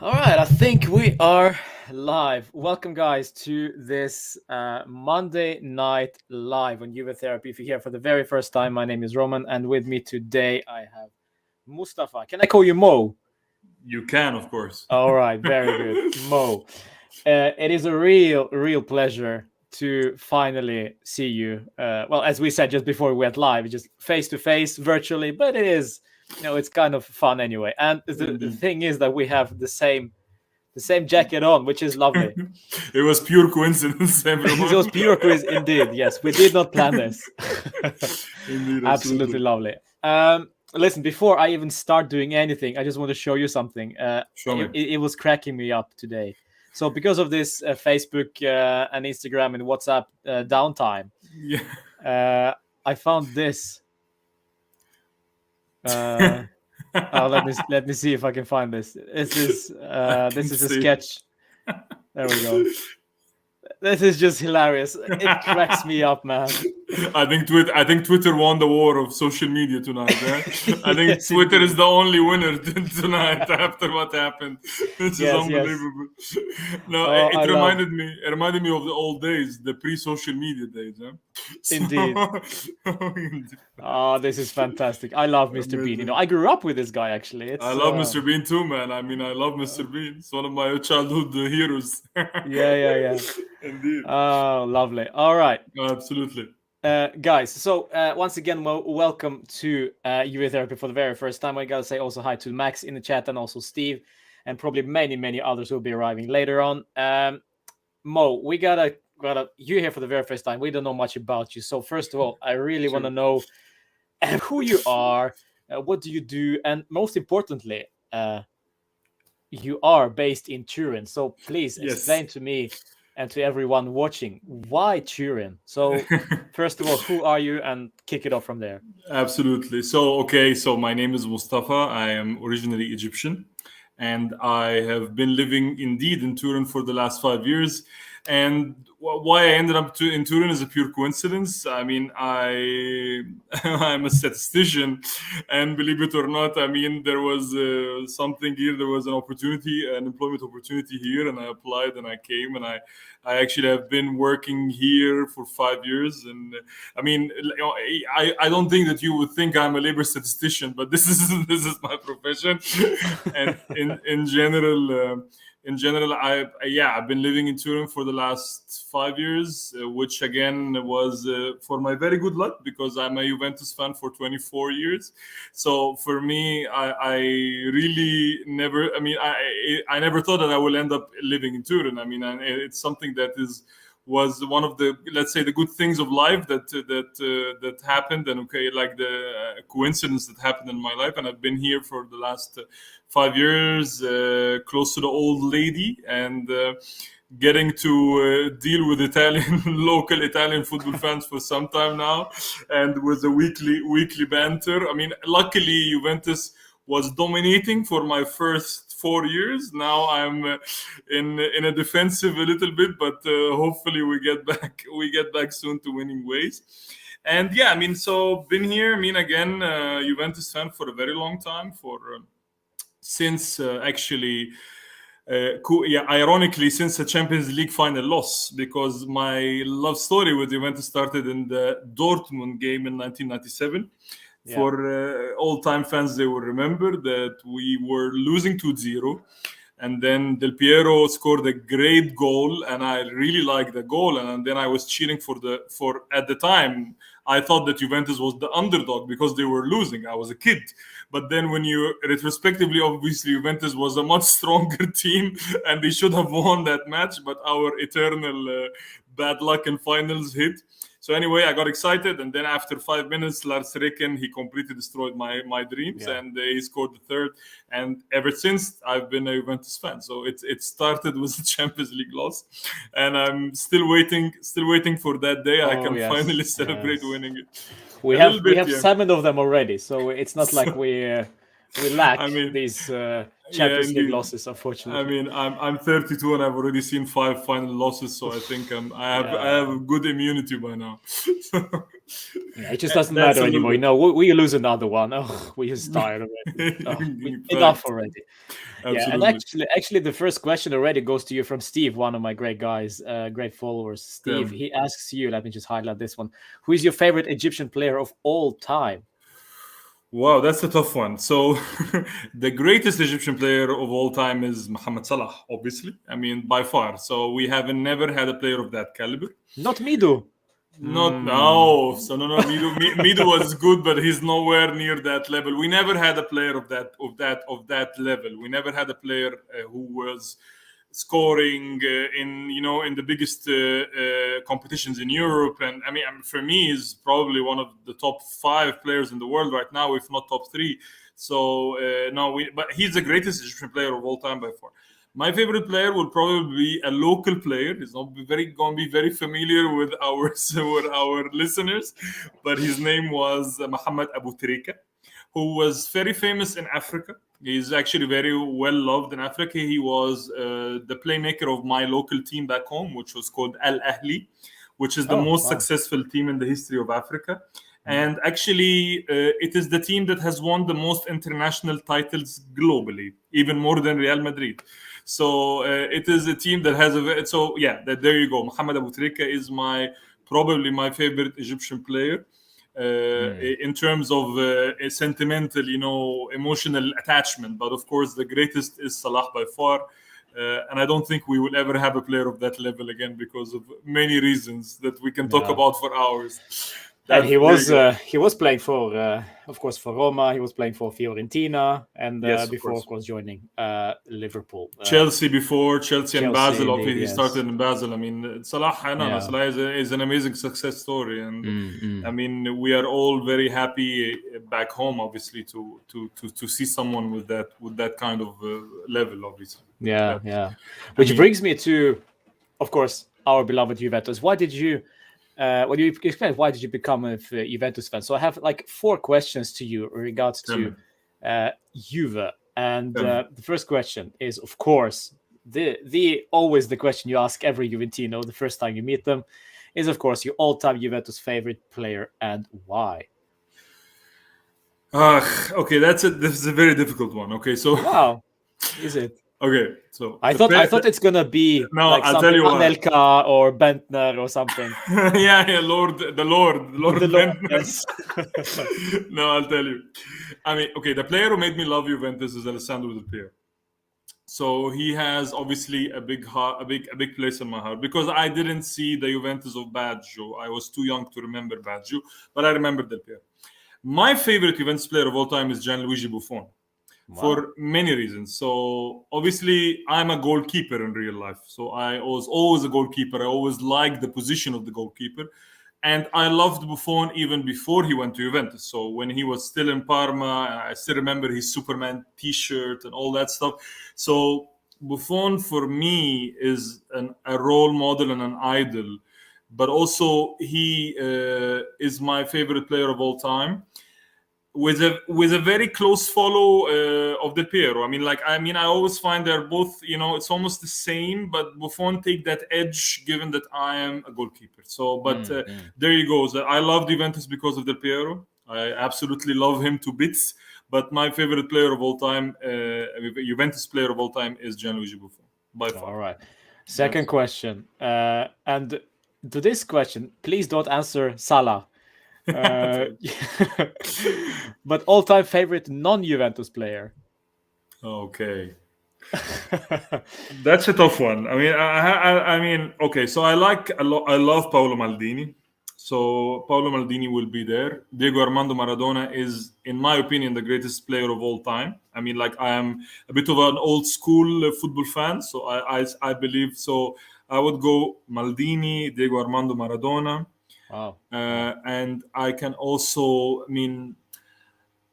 All right, I think we are live. Welcome, guys, to this Monday night live on Juve Therapy. If you're here for the very first time, my name is Roman, and with me today I have Mustafa. Can I call you Mo? You can, of course. All right, very good, Mo. It is a real pleasure to finally see you. Well, as we said just before we went live, just face to face, virtually, but it is, it's kind of fun anyway. And the Indeed. thing is that we have the same jacket on, which is lovely. It was pure coincidence, It everyone. was pure quiz indeed. Yes, we did not plan this. Indeed, Absolutely absolutely. lovely. Listen, before I even start doing anything, I just want to show you something. Show me. It was cracking me up today. So because of this Facebook and Instagram and WhatsApp downtime, Yeah. uh, I found this. Uh, let me see if I can find this. I This can is a see. sketch. There we go. This is just hilarious. It cracks me up, man. I think Twitter won the war of social media tonight. I think Yes, Twitter indeed. is the only winner tonight after what happened. This is Yes, yes. unbelievable. No, Oh, it I love. reminded me of the old days, the pre-social media days. Huh? Indeed. So Oh, this is fantastic. I love Mr. Bean. amazing. I grew up with this guy actually. I It's love Mr. Bean too, man. I mean, I love uh, Mr. Bean. It's one of my childhood heroes. yeah, yeah, yeah. Indeed. Oh, lovely. All right. Absolutely. Guys, so once again, welcome to UA Therapy for the very first time. I gotta say also hi to Max in the chat and also Steve, and probably many others will be arriving later on. Mo, we gotta you're here for the very first time. We don't know much about you, so first of all, I really want to Sure. know who you are, what do you do, and most importantly, you are based in Turin. So please Yes. explain to me and to everyone watching why Turin. So first of all, who are you, and kick it off from there. Absolutely. So, okay, so my name is Mustafa. I am originally Egyptian, and I have been living indeed in Turin for the last 5 years. And why I ended up in Turin is a pure coincidence. I mean, I'm a statistician, and believe it or not, I mean, there was something here. There was an opportunity, an employment opportunity here, and I applied and I came, and I actually have been working here for 5 years. And I mean, I don't think that you would think I'm a labor statistician, but this is this is my profession. And in general, I've been living in Turin for the last 5 years, which again was for my very good luck because I'm a Juventus fan for 24 years. So for me, I really never. I mean, I never thought that I will end up living in Turin. I mean, and it's something that is was one of the, let's say, the good things of life that happened, and okay, like the coincidence that happened in my life. And I've been here for the last 5 years, close to the old lady, and getting to deal with Italian local Italian football fans for some time now, and with the weekly banter. I mean, luckily Juventus was dominating for my first 4 years. Now I'm in a defensive a little bit, but hopefully we get back soon to winning ways. And yeah, I mean, so been here. I mean, again, Juventus fan for a very long time, for since actually yeah, ironically, since the Champions League final loss, because my love story with Juventus started in the Dortmund game in 1997. Yeah. For all-time fans, they will remember that we were losing 2-0, and then Del Piero scored a great goal, and I really liked the goal. And then I was cheering for at the time. I thought that Juventus was the underdog because they were losing. I was a kid, but then when you retrospectively, obviously Juventus was a much stronger team, and they should have won that match. But our eternal bad luck in finals hit. So anyway, I got excited, and then after 5 minutes, Lars Ricken, he completely destroyed my dreams, Yeah. and he scored the third. And ever since, I've been a Juventus fan. So it started with the Champions League loss, and I'm still waiting for that day I Oh can finally yes, celebrate yes. winning it. We A little have we bit, have yeah. 7 of them already, so it's not like So, we We lack I mean, these yeah, Champions League indeed. losses, I unfortunately. mean, I'm 32 and I've already seen 5 final losses, so I think I Yeah, have good immunity by now. yeah, it just doesn't That's matter a little anymore. You bit. know, we lose another one. Oh, we just tired already. Oh, enough Fact, already. Yeah, and absolutely. actually, the first question already goes to you from Steve, one of my great guys, great followers. Tell Steve, me. he asks you. Let me just highlight this one. Who is your favorite Egyptian player of all time? Wow, that's a tough one. So, the greatest Egyptian player of all time is Mohamed Salah, obviously. I mean, by far. So, we have never had a player of that caliber. Not Mido. Not Hmm. no, so no, Mido was good, but he's nowhere near that level. We never had a player of that level. We never had a player who was scoring in the biggest competitions in Europe. And I mean, for me, he's probably one of the top 5 players in the world right now, if not top 3. So no, but he's the greatest Egyptian player of all time by far. My favorite player will probably be a local player. He's not going to be very familiar with our with our listeners, but his name was Mohamed Abu Trika, who was very famous in Africa. He's actually very well loved in Africa. He was the playmaker of my local team back home, which was called Al Ahli, which is the Oh, most wow. successful team in the history of Africa. Mm. And actually, it is the team that has won the most international titles globally, even more than Real Madrid. So it is a team that has so yeah. There you go. Mohamed Abu Trika is probably my favorite Egyptian player. Mm. In terms of a sentimental, emotional attachment. But of course, the greatest is Salah by far. And I don't think we will ever have a player of that level again because of many reasons that we can talk Yeah. about for hours. And There you go. he was playing for, of course, for Roma. He was playing for Fiorentina, and Yes, of before, course. of course, joining Liverpool. Chelsea before Chelsea and Chelsea, Basel. indeed, Obviously, he started yes. in Basel. I mean, Salah. No, Yeah. Salah is an amazing success story, and I Mm. mean, we are all very happy back home, obviously, to see someone with that kind of level, obviously. Yeah, But yeah. I Which mean, brings me to, of course, our beloved Juventus. Why did you? What do you explain? Why did you become a Juventus fan? So I have like 4 questions to you in regards tell me, to Juve, and tell me. the first question is, of course, the always the question you ask every Juventino the first time you meet them is, of course, your all-time Juventus favorite player and why. Okay, this is a very difficult one. Okay, so Wow, is it? okay, so I thought it's gonna be no, like I'll tell something you why. Anelka or Bentner or something. Yeah, Lord The Lord, Bentner. yes. No, I'll tell you. I mean, okay, the player who made me love Juventus is Alessandro Del Piero. So he has obviously a big place in my heart because I didn't see the Juventus of Baggio. I was too young to remember Baggio, but I remember Del Piero. My favorite Juventus player of all time is Gianluigi Buffon Wow. for many reasons. So obviously, I'm a goalkeeper in real life. So I was always a goalkeeper. I always liked the position of the goalkeeper. And I loved Buffon even before he went to Juventus. So when he was still in Parma, I still remember his Superman T-shirt and all that stuff. So Buffon for me is a role model and an idol, but also he is my favorite player of all time with a very close follow of Del Piero. I always find they're both, it's almost the same, but Buffon take that edge given that I am a goalkeeper. So, but Mm. there you go. So I love Juventus because of Del Piero. I absolutely love him to bits. But my favorite player of all time, Juventus player of all time, is Gianluigi Buffon by far. All right. Second That's question. And to this question, please don't answer Salah. Uh, but all-time favorite non-Juventus player. okay. That's a tough one. I mean, okay. So I like a lot. I love Paolo Maldini. So Paolo Maldini will be there. Diego Armando Maradona is, in my opinion, the greatest player of all time. I mean, like I am a bit of an old school football fan, so I believe so. I would go Maldini, Diego Armando Maradona, Wow. Wow. and I can also. I mean,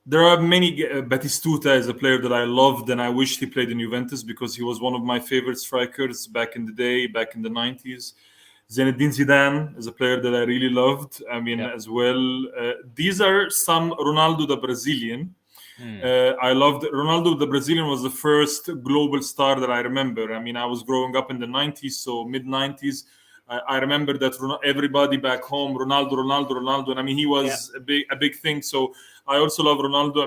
there are many. Batistuta is a player that I loved, and I wished he played in Juventus because he was one of my favorite strikers back in the day, back in the 90s. Zinedine Zidane is a player that I really loved. I mean, Yeah. as well. These are some Ronaldo the Brazilian. I loved Ronaldo. The Brazilian was the first global star that I remember. I mean, I was growing up in the 90s, so mid 90s. I remember that everybody back home, Ronaldo, and I mean, he was a big thing. So I also love Ronaldo. I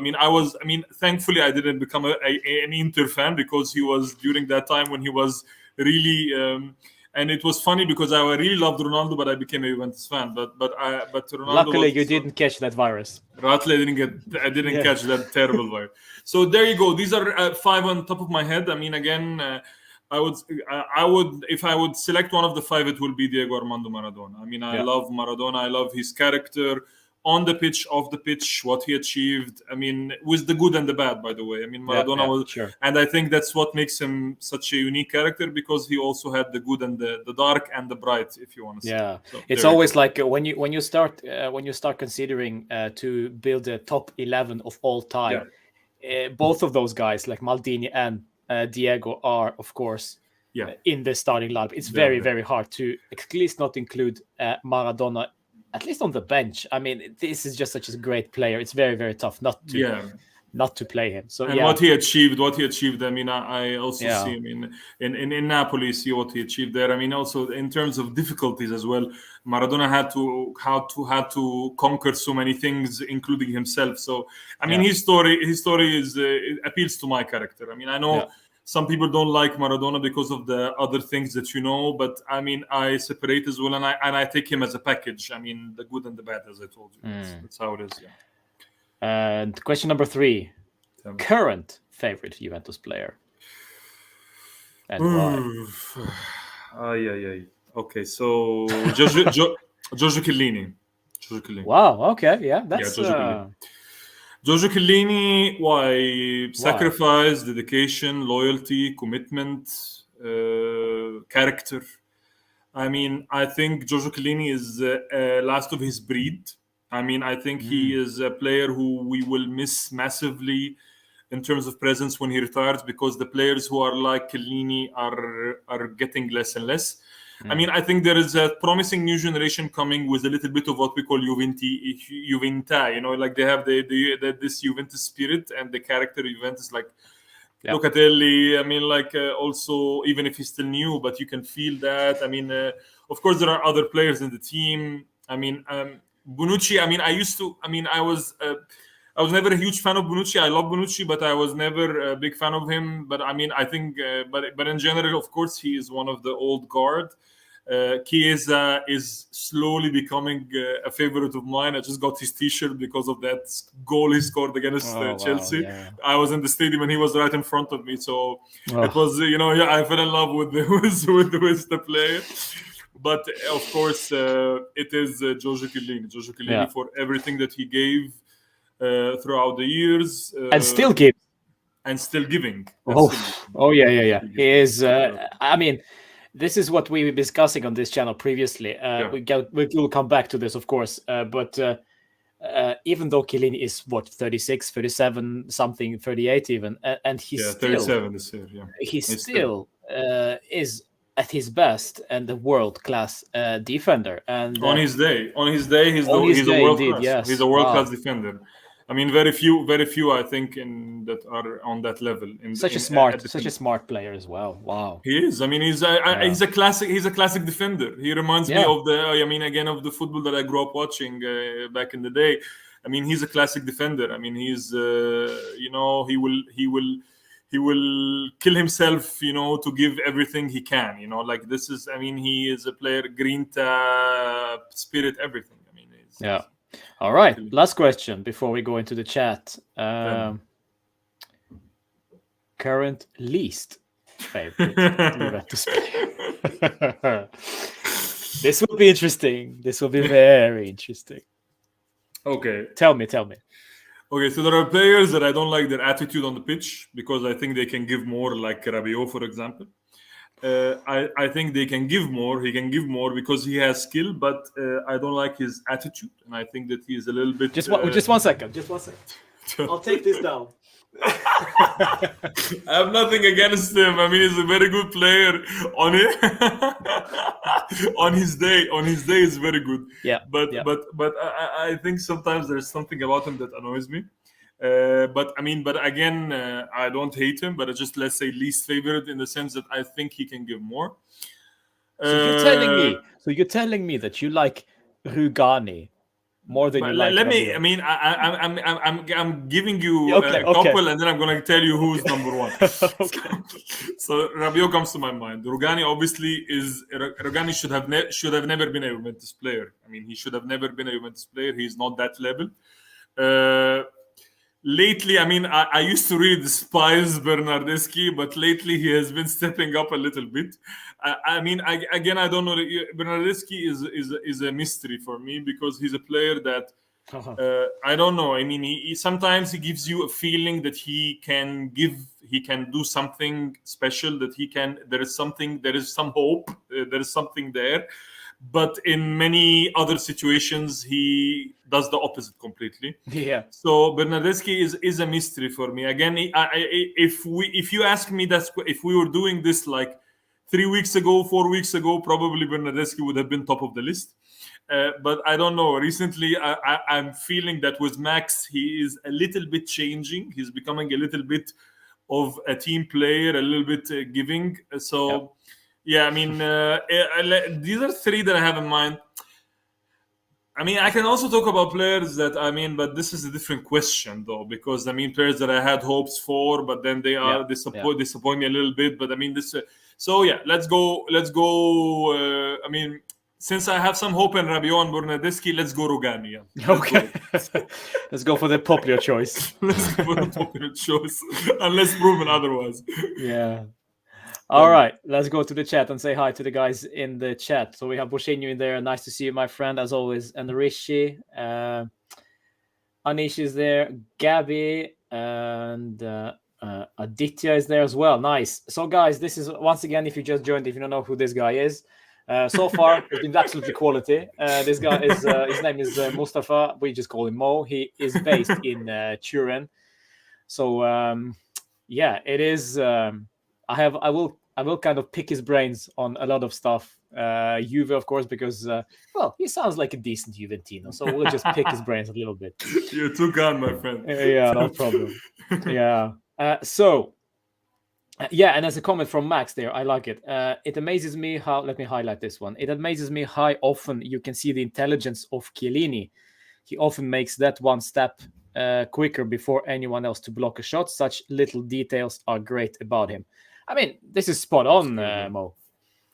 mean, thankfully, I didn't become an Inter fan, because he was during that time when he was really. And it was funny because I really loved Ronaldo, but I became a Juventus fan. But Ronaldo. Luckily, you didn't catch that virus. Luckily, I didn't catch that terrible virus. So there you go. These are 5 on top of my head. I mean, again, I would, if I would select one of the 5, it will be Diego Armando Maradona. I mean, I love Maradona. I love his character on the pitch, off the pitch, what he achieved. I mean, with the good and the bad, by the way. I mean, Maradona was, sure. And I think that's what makes him such a unique character, because he also had the good and the dark and the bright, if you want to say. Yeah, so it's always like when you start considering to build a top 11 of all time. Both of those guys, like Maldini and Diego, are of course in the starting lineup. It's very very hard to at least not include Maradona, at least on the bench. I mean, this is just such a great player. It's very very tough not to play him. So what he achieved. I mean, I also see him in Napoli. See what he achieved there. I mean, also in terms of difficulties as well. Maradona had to conquer so many things, including himself. So I mean, his story is it appeals to my character. I mean, I know some people don't like Maradona because of the other things that you know, but I mean, I separate as well, and I take him as a package. I mean, the good and the bad, as I told you. That's how it is. Yeah. And question number 3: current favorite Juventus player. And why? Okay, so Giorgio Chiellini. Wow. Okay. Yeah. That's Giorgio Chiellini. Why? Sacrifice, dedication, loyalty, commitment, character. I mean, I think Giorgio Chiellini is last of his breed. I mean, I think he is a player who we will miss massively in terms of presence when he retires, because the players who are like Chiellini are getting less and less. I mean, I think there is a promising new generation coming with a little bit of what we call Juventa. You know, like they have this Juventus spirit and the character of Juventus, like Locatelli. I mean, like also, even if he's still new, but you can feel that. I mean, of course, there are other players in the team. I mean, Bonucci. I mean, I was never a huge fan of Bonucci. I love Bonucci, but I was never a big fan of him. But I mean, I think, but in general, of course, he is one of the old guard. Chiesa is slowly becoming a favorite of mine. I just got his T-shirt because of that goal he scored against Chelsea. Yeah. I was in the stadium and he was right in front of me, so it was, I fell in love with the player. But of course, it is Giorgio Chiellini. Giorgio Chiellini for everything that he gave throughout the years, and still gives, and still giving. Yeah. He is. I mean, this is what we were discussing on this channel previously. We'll come back to this, of course. But even though Chiellini is 36, 37, something, 38 even, and he's still 37 this year. Yeah, he still is at his best and the world-class defender. And on his day, he's a world-class. Yes. He's a world-class defender. I mean, very few, I think, that are on that level. Such a smart player as well. Wow, he is. I mean, he's a classic. He's a classic defender. He reminds me of of the football that I grew up watching back in the day. I mean, he's a classic defender. I mean, he's he will kill himself, to give everything he can. Like this is. I mean, he is a player, grinta, spirit, everything. I mean, All right, last question before we go into the chat. Current least favorite Juventus player. This will be interesting. This will be very interesting. Okay. Tell me. Okay, so there are players that I don't like their attitude on the pitch, because I think they can give more, like Rabiot, for example. I think they can give more. He can give more because he has skill, but I don't like his attitude, and I think that he is a little bit. Just 1 second. I'll take this down. I have nothing against him. I mean, he's a very good player. On his day, is very good. Yeah. But I think sometimes there's something about him that annoys me. But again, I don't hate him, but I just, let's say, least favorite in the sense that I think he can give more. So you're telling me that you like Rugani more than you like Let me. Rabiot. I'm giving you Okay, a okay. couple, and then I'm going to tell you who's number one. Okay. So Rabiot comes to my mind. Rugani obviously is. Rugani should have never been a Juventus player. I mean, he should have never been a Juventus player. He's not that level. Lately, I used to really despise Bernardeschi, but lately he has been stepping up a little bit. I don't know. Bernardeschi is a mystery for me because he's a player that I don't know. I mean, he sometimes he gives you a feeling that he can do something special. That he can. There is some hope. There is something there. But in many other situations, he does the opposite completely. Yeah. So Bernardeschi is a mystery for me. Again, if you ask me that if we were doing this like 3 weeks ago, 4 weeks ago, probably Bernardeschi would have been top of the list. But I don't know. Recently, I'm feeling that with Max, he is a little bit changing. He's becoming a little bit of a team player, a little bit giving. So. Yeah, these are three that I have in mind. I can also talk about players that but this is a different question though, because players that I had hopes for, but then they are disappoint me a little bit. But this. So yeah, let's go. Since I have some hope in Rabiot and Bernardeschi, let's go Rugani. Yeah. Okay. Let's go for the popular choice. Let's go for the popular choice, unless proven otherwise. Yeah. All right, let's go to the chat and say hi to the guys in the chat. So we have Boshinho in there. Nice to see you, my friend, as always. And Rishi. Anish is there. Gabby and Aditya is there as well. Nice. So, guys, this is, once again, if you just joined, if you don't know who this guy is, so far, it's been absolutely quality. This guy is, his name is Mustafa. We just call him Mo. He is based in Turin. So, yeah, it is... I will kind of pick his brains on a lot of stuff. Juve, of course, because he sounds like a decent Juventino, so we'll just pick his brains a little bit. You're too kind, my friend. Yeah, no problem. Yeah. And as a comment from Max there, I like it. It amazes me how. Let me highlight this one. It amazes me how often you can see the intelligence of Chiellini. He often makes that one step quicker before anyone else to block a shot. Such little details are great about him. This is spot on, Mo.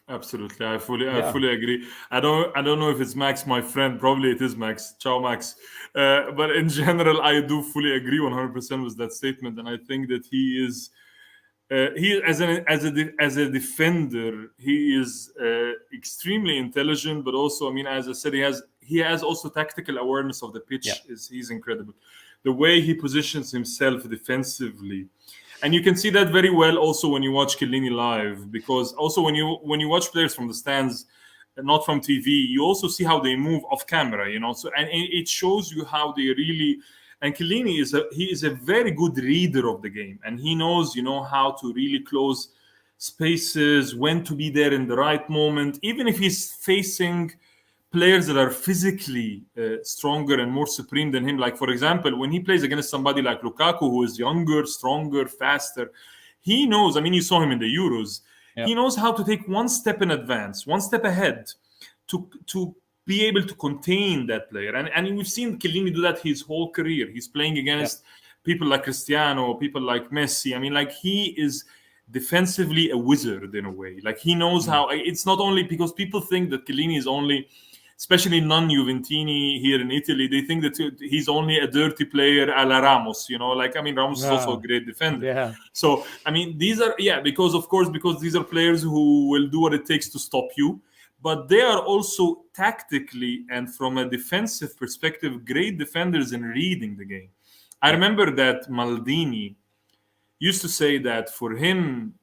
Absolutely, I fully agree. I don't know if it's Max, my friend. Probably it is Max. Ciao, Max. But in general, I do fully agree 100% with that statement, and I think that he is as a defender, he is extremely intelligent. But also, as I said, he has also tactical awareness of the pitch. Yeah. He's incredible. The way he positions himself defensively. And you can see that very well also when you watch Chiellini live, because also when you watch players from the stands, not from TV, you also see how they move off camera, So and it shows you how they really. And Chiellini is a very good reader of the game, and he knows how to really close spaces, when to be there in the right moment, even if he's facing players that are physically stronger and more supreme than him. Like, for example, when he plays against somebody like Lukaku, who is younger, stronger, faster, he knows, you saw him in the Euros, he knows how to take one step in advance, one step ahead to be able to contain that player. And we've seen Chiellini do that his whole career. He's playing against people like Cristiano, people like Messi. He is defensively a wizard in a way. Like, he knows how. It's not only because people think that Chiellini is only... Especially non-Juventini here in Italy, they think that he's only a dirty player a la Ramos, Ramos is also a great defender. Yeah. So, these are, because these are players who will do what it takes to stop you, but they are also tactically and from a defensive perspective, great defenders in reading the game. I remember that Maldini used to say that for him,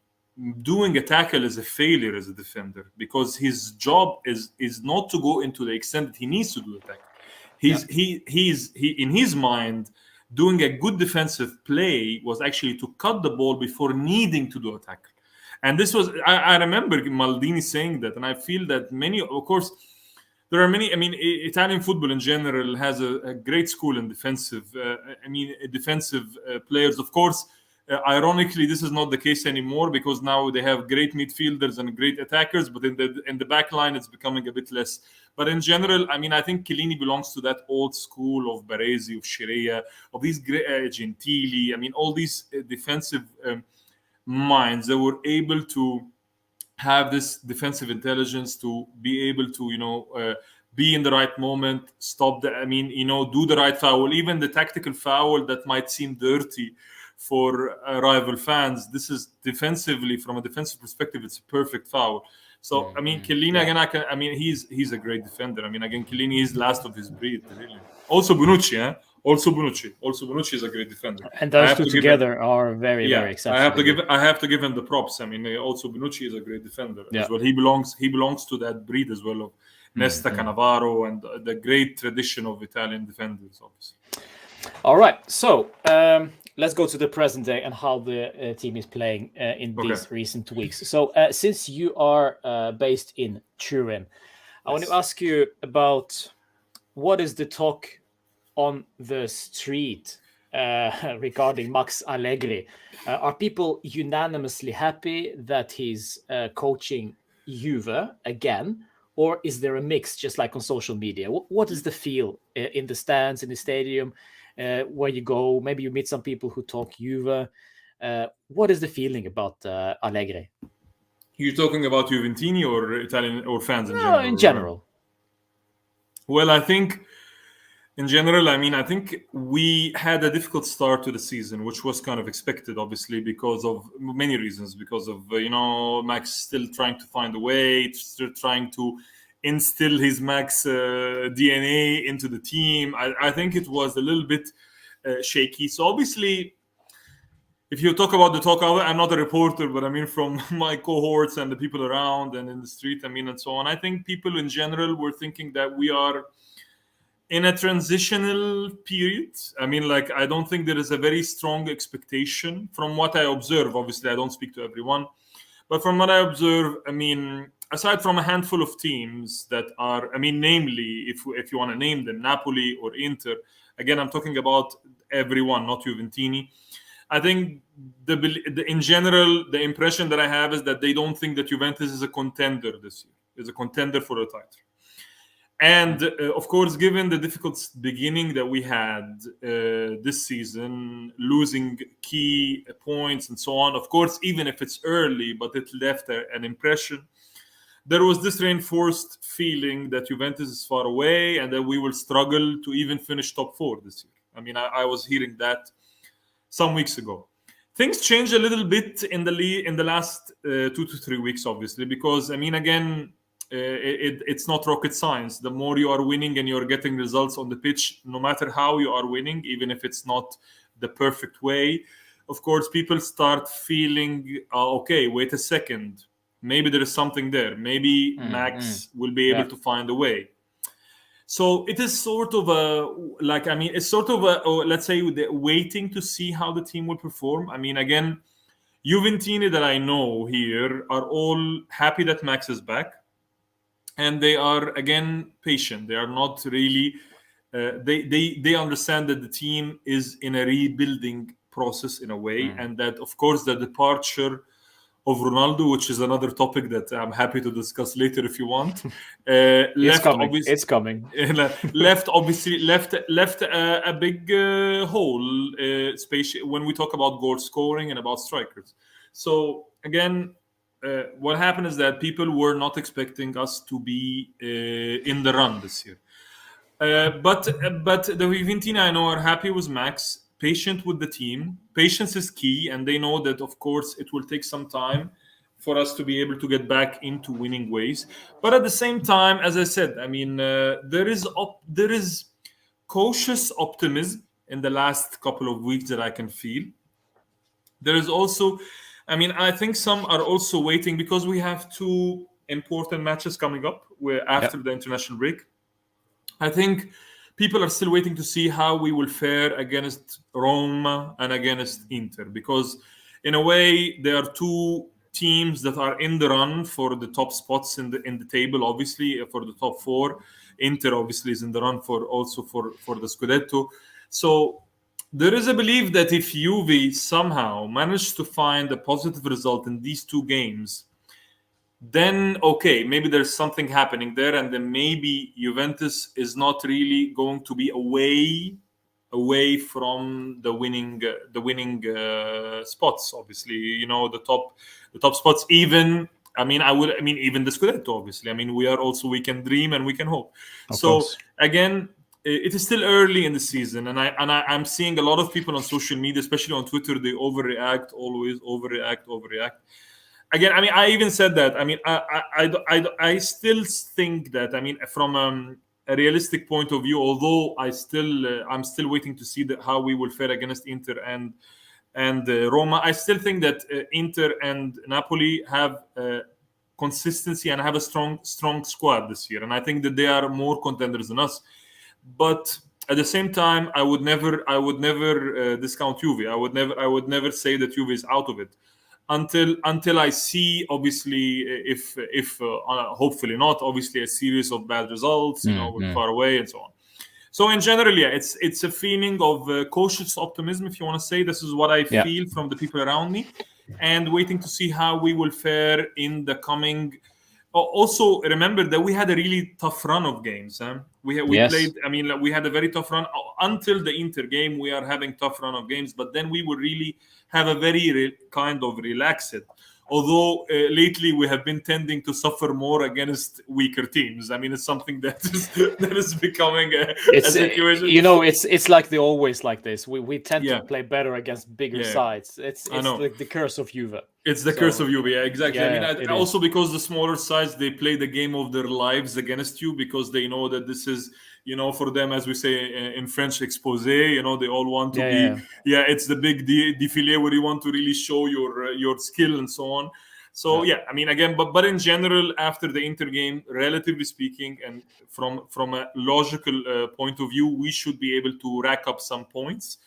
doing a tackle is a failure as a defender, because his job is not to go into the extent that he needs to do the tackle. He in his mind, doing a good defensive play was actually to cut the ball before needing to do a tackle. And this was, I remember Maldini saying that, and I feel that many, of course, there are many. I mean, Italian football in general has a great school in defensive. Defensive players. Of course, ironically, this is not the case anymore because now they have great midfielders and great attackers. But in the back line, it's becoming a bit less. But in general, I mean, I think Chiellini belongs to that old school of Baresi, of Scirea, of these Gentili. I mean, all these defensive minds that were able to have this defensive intelligence to be able to be in the right moment, stop do the right foul, even the tactical foul that might seem dirty for rival fans. This is defensively, from a defensive perspective, it's a perfect foul. So I mean, Chiellini again. He's a great defender. I mean, again, Chiellini is last of his breed, really. Also Bonucci, Also Bonucci is a great defender. And those two together are very, very exceptional. I have to give him the props. I mean, also Bonucci is a great defender as well. He belongs to that breed as well of Nesta, Cannavaro, and the great tradition of Italian defenders, obviously. All right, so let's go to the present day and how the team is playing in these recent weeks. So since you are based in Turin, I want to ask you about what is the talk on the street regarding Max Allegri. Are people unanimously happy that he's coaching Juve again? Or is there a mix, just like on social media? What is the feel in the stands, in the stadium, where you go? Maybe you meet some people who talk Juve. What is the feeling about Allegri? You're talking about Juventini or Italian or fans in general? In general. Well, I think in general, I think we had a difficult start to the season, which was kind of expected, obviously, because of many reasons. Because of, Max still trying to find a way, still trying to instill his Max DNA into the team. I think it was a little bit shaky. So obviously, if you talk about the talk, I'm not a reporter, but I mean, from my cohorts and the people around and in the street, and so on, I think people in general were thinking that we are in a transitional period. I don't think there is a very strong expectation from what I observe. Obviously, I don't speak to everyone, but from what I observe, aside from a handful of teams that are, namely, if you want to name them, Napoli or Inter, again, I'm talking about everyone, not Juventini. I think in general, the impression that I have is that they don't think that Juventus is a contender this year, is a contender for a title. And of course, given the difficult beginning that we had this season, losing key points and so on, of course, even if it's early, but it left an impression, there was this reinforced feeling that Juventus is far away and that we will struggle to even finish top 4 this year. I was hearing that some weeks ago. Things changed a little bit in the last 2 to 3 weeks, obviously, because, again, it's not rocket science. The more you are winning and you're getting results on the pitch, no matter how you are winning, even if it's not the perfect way, of course, people start feeling, okay, wait a second. Maybe there is something there. Maybe Max will be able to find a way. So it is sort of it's sort of let's say, waiting to see how the team will perform. Again, Juventini that I know here are all happy that Max is back. And they are, again, patient. They are not really, they understand that the team is in a rebuilding process in a way. And that, of course, the departure of Ronaldo, which is another topic that I'm happy to discuss later if you want. It's coming. Left a big hole, especially when we talk about goal scoring and about strikers. So again, what happened is that people were not expecting us to be in the run this year. But the Juventini I know are happy with Max, patient with the team. Patience is key, and they know that, of course, it will take some time for us to be able to get back into winning ways. But at the same time, as I said, there is cautious optimism in the last couple of weeks that I can feel. There is also, I think some are also waiting because we have 2 important matches coming up after the international break. I think people are still waiting to see how we will fare against Roma and against Inter, because in a way, there are 2 teams that are in the run for the top spots in the table. Obviously, for the top four, Inter obviously is in the run for the Scudetto. So there is a belief that if Juve somehow managed to find a positive result in these two games, then okay, maybe there's something happening there, and then maybe Juventus is not really going to be away from the winning spots. Obviously, the top spots. Even even the Scudetto. Obviously, we can dream and we can hope. Of So course. again, it is still early in the season, and I'm seeing a lot of people on social media, especially on Twitter, they always overreact. Again, I even said that. I still think that. From a realistic point of view, although I'm still waiting to see how we will fare against Inter and Roma. I still think that Inter and Napoli have consistency and have a strong squad this year, and I think that they are more contenders than us. But at the same time, I would never discount Juve. I would never say that Juve is out of it until I see, obviously, if hopefully not, obviously, a series of bad results, we're far away and so on. So in general, yeah, it's a feeling of cautious optimism, if you want to say. This is what I feel from the people around me, and waiting to see how we will fare in the coming. Also, remember that we had a really tough run of games. We played. We had a very tough run until the Inter game. We are having tough run of games, but then we will really have a very kind of relaxed. Although lately we have been tending to suffer more against weaker teams. It's something that is becoming a situation. It's like they always like this. We tend to play better against bigger sides. It's like the curse of Juve. It's the curse of Juve, exactly. Also because the smaller sides, they play the game of their lives against you, because they know that this is, for them, as we say in French, expose. They all want to be. It's the big défilé where you want to really show your skill and so on. So again, but in general, after the Inter game, relatively speaking, and from a logical point of view, we should be able to rack up some points.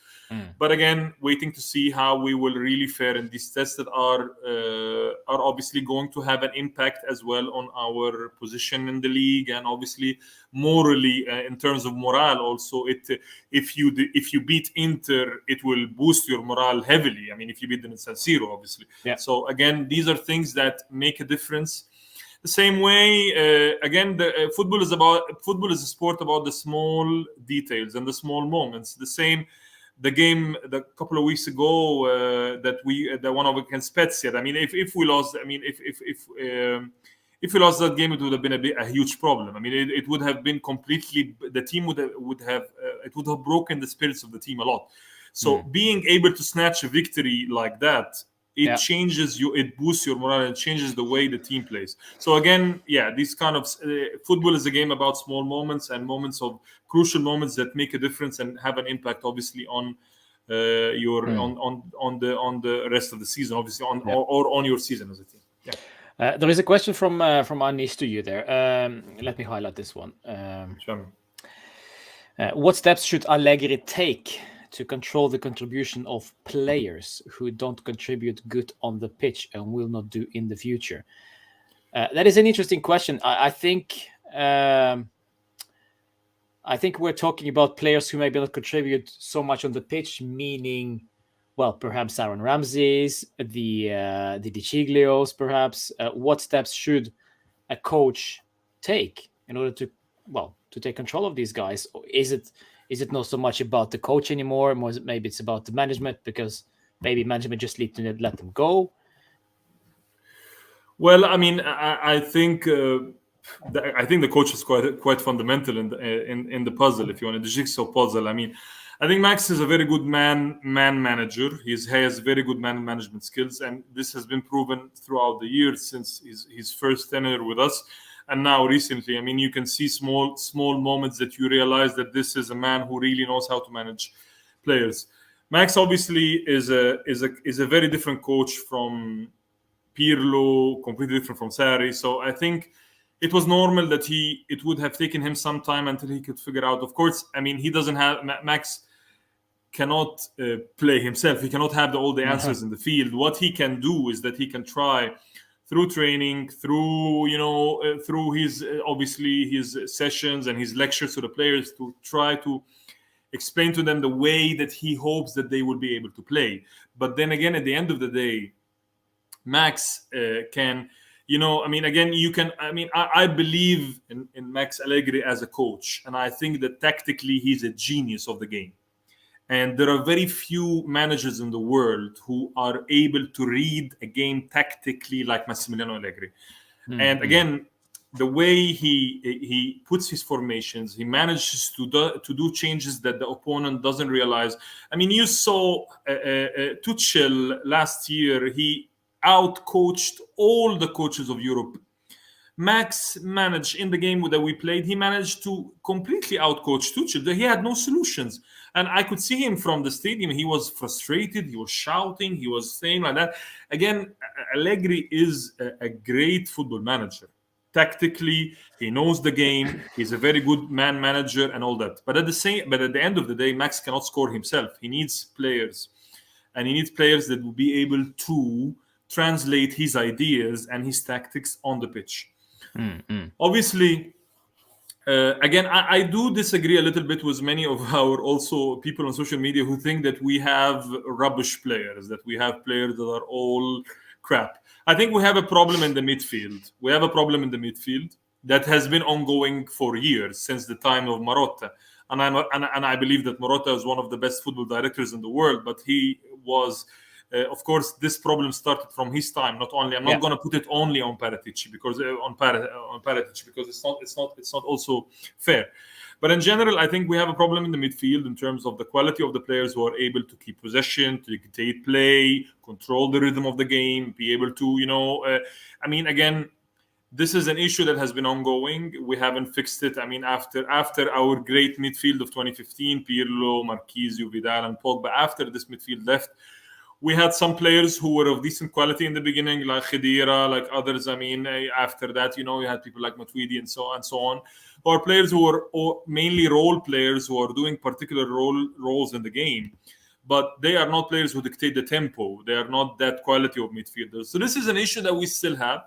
But again, waiting to see how we will really fare in these tests that are obviously going to have an impact as well on our position in the league, and obviously morally, in terms of morale also. If you beat Inter, it will boost your morale heavily. If you beat them in San Siro, obviously. So again, these are things that make a difference. The same way, again, football is a sport about the small details and the small moments. The game a couple of weeks ago that one of against Spezia. If we lost, if we lost that game, it would have been a huge problem. It would have been completely. The team would have it would have broken the spirits of the team a lot. So being able to snatch a victory like that, it changes you. It boosts your morale and changes the way the team plays. So again, this kind of football is a game about small moments and moments of crucial moments that make a difference and have an impact, obviously, on on the rest of the season, obviously, or on your season as a team. There is a question from Anish to you there. Let me highlight this one. Sure. What steps should Allegri take to control the contribution of players who don't contribute good on the pitch and will not do in the future? That is an interesting question. I think we're talking about players who maybe not contribute so much on the pitch, meaning, well, perhaps Aaron Ramsey's, the Di Ciglios, perhaps. What steps should a coach take in order to take control of these guys? Is it not so much about the coach anymore? Maybe it's about the management, because maybe management just need to let them go. Well, I think the coach is quite fundamental in the puzzle, if you want, the jigsaw puzzle. I think Max is a very good man manager. He has very good man management skills, and this has been proven throughout the years since his first tenure with us. And now recently, you can see small moments that you realize that this is a man who really knows how to manage players. Max obviously is a very different coach from Pirlo, completely different from Sarri. So I think it was normal that it would have taken him some time until he could figure out. Of course, he doesn't have Max. cannot play himself. He cannot have all the answers in the field. What he can do is that he can try through training, through through his obviously his sessions and his lectures to the players, to try to explain to them the way that he hopes that they will be able to play. But then again, at the end of the day, Max can, again, you can, I believe in Max Allegri as a coach, and I think that tactically he's a genius of the game. And there are very few managers in the world who are able to read a game tactically like Massimiliano Allegri. And again, the way he puts his formations, he manages to do changes that the opponent doesn't realize. I mean, you saw Tuchel last year. He outcoached all the coaches of Europe. Max managed in the game that we played, he managed to completely outcoach Tuchel. He had no solutions. And I could see him from the stadium. He was frustrated. He was shouting. He was saying like that. Again, Allegri is a great football manager. Tactically, he knows the game. He's a very good man manager and all that. But at the end of the day, Max cannot score himself. He needs players. And he needs players that will be able to translate his ideas and his tactics on the pitch. Obviously, again, I do disagree a little bit with many of our also people on social media who think that we have rubbish players, that we have players that are all crap. I think we have a problem in the midfield. We have a problem in the midfield that has been ongoing for years, since the time of Marotta. And I believe that Marotta is one of the best football directors in the world, but he was... of course, this problem started from his time. I'm not going to put it only on Paratici because it's not also fair. But in general, I think we have a problem in the midfield in terms of the quality of the players who are able to keep possession, to dictate play, control the rhythm of the game, be able to, again, this is an issue that has been ongoing. We haven't fixed it. I mean, after our great midfield of 2015, Pirlo, Marquisio, Vidal, and Pogba, after this midfield left, we had some players who were of decent quality in the beginning, like Khedira, like others. I mean, after that, you had people like Matuidi and so on, who are players who are mainly role players who are doing particular roles in the game. But they are not players who dictate the tempo. They are not that quality of midfielders. So this is an issue that we still have.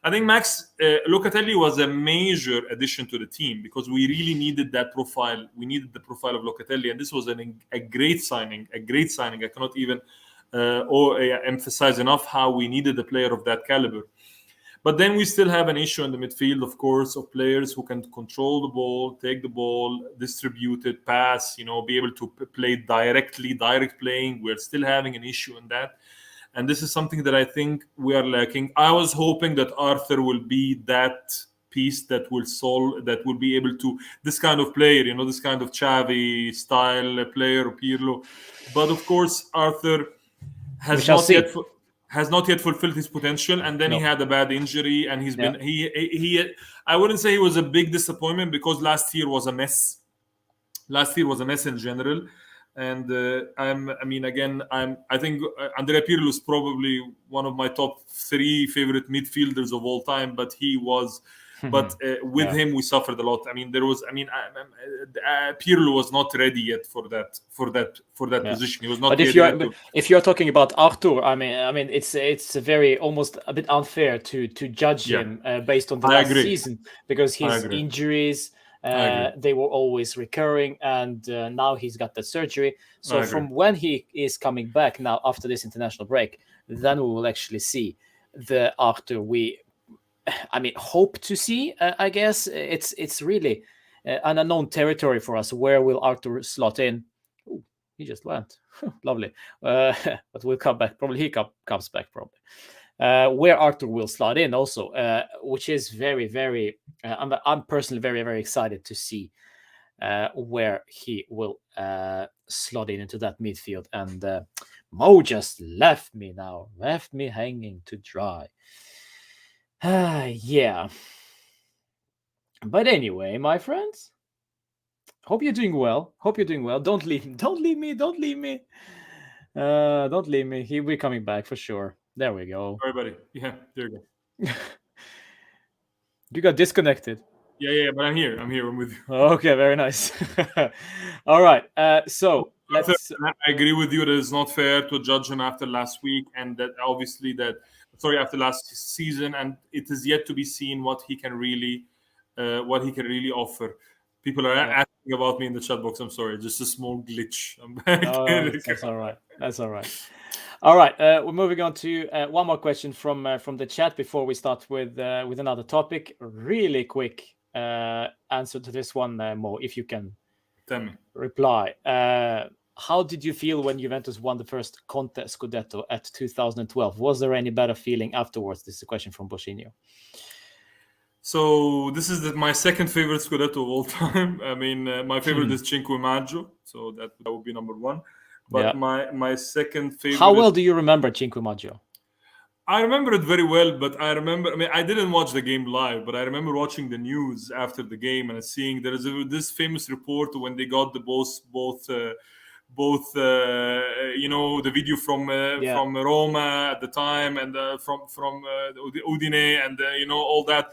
I think Max Locatelli was a major addition to the team because we really needed that profile. We needed the profile of Locatelli, and this was a great signing. I cannot even... emphasize enough how we needed a player of that caliber. But then we still have an issue in the midfield, of course, of players who can control the ball, take the ball, distribute it, pass, be able to play direct playing. We're still having an issue in that. And this is something that I think we are lacking. I was hoping that Arthur will be that piece that will be able to, this kind of player, this kind of Xavi style player, Pirlo. But of course, Arthur has not yet fulfilled his potential, and then he had a bad injury, and he's been I wouldn't say he was a big disappointment because last year was a mess. Last year was a mess in general, and I think Andrea Pirlo is probably one of my top 3 favorite midfielders of all time, but he was. But with him, we suffered a lot. I mean, Pirlo was not ready yet for that position. He was not. But if you're talking about Arthur, I mean, it's very almost a bit unfair to judge him based on the last season because his injuries they were always recurring, and now he's got that surgery. So from when he is coming back now after this international break, then we will actually see the Arthur we hope to see. I guess it's really an unknown territory for us. Where will Arthur slot in? Ooh, he just went. Lovely. But we'll come back. Probably he comes back probably. Where Arthur will slot in also, which is very, very... I'm personally very, very excited to see where he will slot into that midfield. And Mo just left me hanging to dry. Yeah. But anyway, my friends, hope you're doing well. Don't leave me. Don't leave me. He'll be coming back for sure. There we go. Sorry, buddy. Yeah, there you go. You got disconnected. Yeah, but I'm here. I'm with you. Okay, very nice. All right. So let's. I agree with you that it's not fair to judge him after last week, and that obviously after last season, and it is yet to be seen what he can really offer. People are asking about me in the chat box. I'm sorry, just a small glitch. I'm back. That's all right. That's all right. All right, we're moving on to one more question from the chat before we start with another topic. Really quick answer to this one, Mo, if you can Tell me. reply. How did you feel when Juventus won the first Conte Scudetto at 2012? Was there any better feeling afterwards? This is a question from Boscinho. So this is my second favorite Scudetto of all time. I mean, my favorite is Cinque Maggio, so that would be number one. But my second favorite. How well do you remember Cinque Maggio? I remember it very well, but I mean, I didn't watch the game live, but I remember watching the news after the game and seeing there is this famous report when they got the both the video from Roma at the time and from Udine and all that.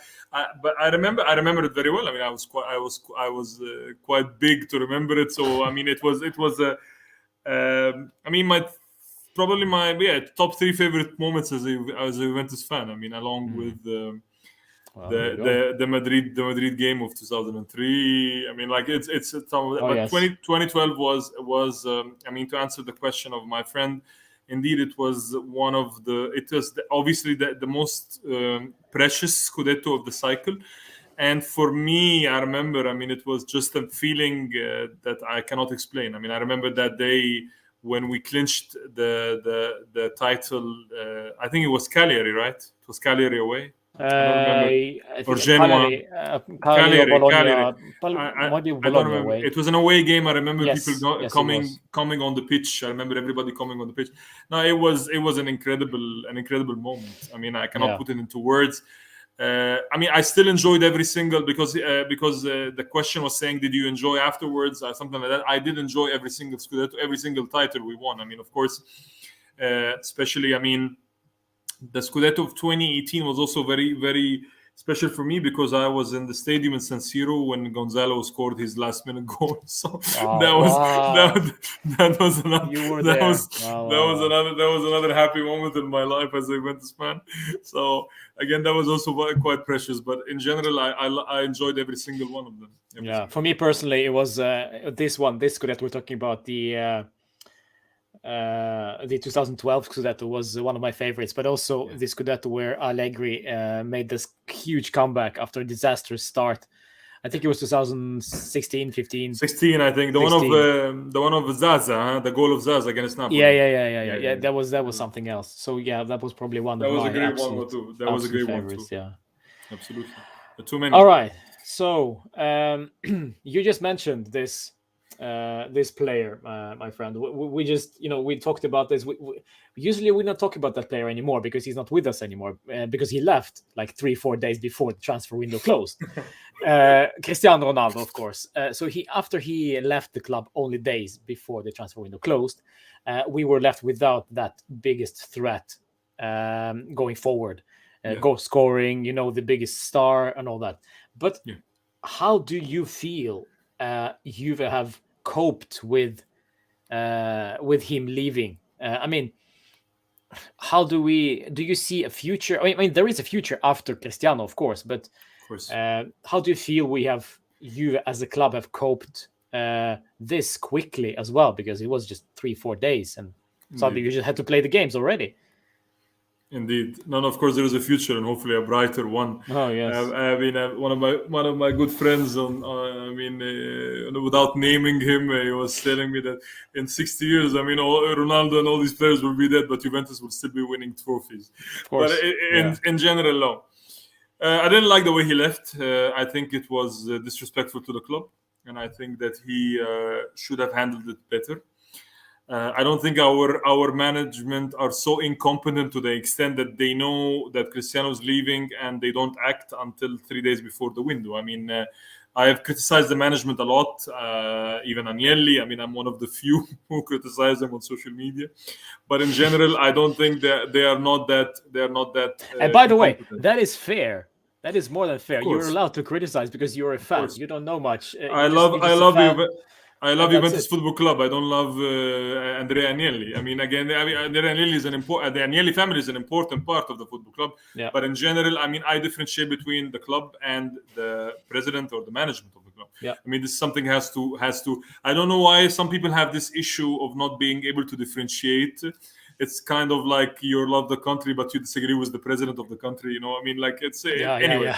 But I remember it very well. I mean, I was quite big to remember it. So I mean, it was I mean, my top 3 favorite moments as a Juventus fan. I mean, along with the Madrid game of 2003. I mean, like it's 2012 was I mean, to answer the question of my friend, indeed it was obviously the most precious Scudetto of the cycle. And for me, I remember, I mean, it was just a feeling that I cannot explain. I mean, I remember that day when we clinched the title. I think it was Cagliari, right? It was Cagliari away. I don't remember. Or Genoa. Cagliari. I don't remember. It was an away game. I remember people coming on the pitch. I remember everybody coming on the pitch. No, it was an incredible moment. I mean, I cannot put it into words. I mean, I still enjoyed every single because the question was saying, did you enjoy afterwards or something like that? I did enjoy every single Scudetto, every single title we won. I mean, of course, especially, I mean, the Scudetto of 2018 was also very, very special for me because I was in the stadium in San Siro when Gonzalo scored his last-minute goal. So that was another happy moment in my life as a Juventus fan. So again, that was also quite precious. But in general, I enjoyed every single one of them. For me personally, it was this Scudetto we're talking about, the 2012 Scudetto was one of my favorites, but also the Scudetto where Allegri made this huge comeback after a disastrous start. I think it was 2016, 15. 16, I think. The one of Zaza, the goal of Zaza against Napoli. Yeah. That was something else. So that was probably one of my absolute That was a great favorites. One too. Absolutely. Too many. All right. So you just mentioned this player, my friend. We just, we talked about this. Usually we don't talk about that player anymore because he's not with us anymore because he left like 3-4 days before the transfer window closed. Cristiano Ronaldo, of course. So after he left the club only days before the transfer window closed, we were left without that biggest threat going forward. Goal scoring, the biggest star and all that. But how do you feel you have coped with him leaving? I mean, how do you see a future? I mean, there is a future after Cristiano, of course, but how do you feel you as a club have coped this quickly as well? Because it was just 3-4 days and suddenly you just had to play the games already. Indeed. No, of course there is a future and hopefully a brighter one. Oh yes. I mean, one of my good friends without naming him, he was telling me that in 60 years, I mean, Ronaldo and all these players will be dead, but Juventus will still be winning trophies. Of course. But in general, no. I didn't like the way he left. I think it was disrespectful to the club, and I think that he should have handled it better. I don't think our management are so incompetent to the extent that they know that Cristiano is leaving and they don't act until 3 days before the window. I mean, I have criticized the management a lot, even Agnelli. I mean, I'm one of the few who criticize them on social media. But in general, I don't think that they are not that. And by the way, that is fair. That is more than fair. You're allowed to criticize because you're a fan. You don't know much. I love you. I love that's Juventus it. Football Club. I don't love Andrea Agnelli. I mean, again, Andrea Agnelli is an important. The Agnelli family is an important part of the football club. Yeah. But in general, I mean, I differentiate between the club and the president or the management of the club. Yeah. I mean, this is something has to. I don't know why some people have this issue of not being able to differentiate. It's kind of like you love the country, but you disagree with the president of the country. You know, I mean, like it's anyway.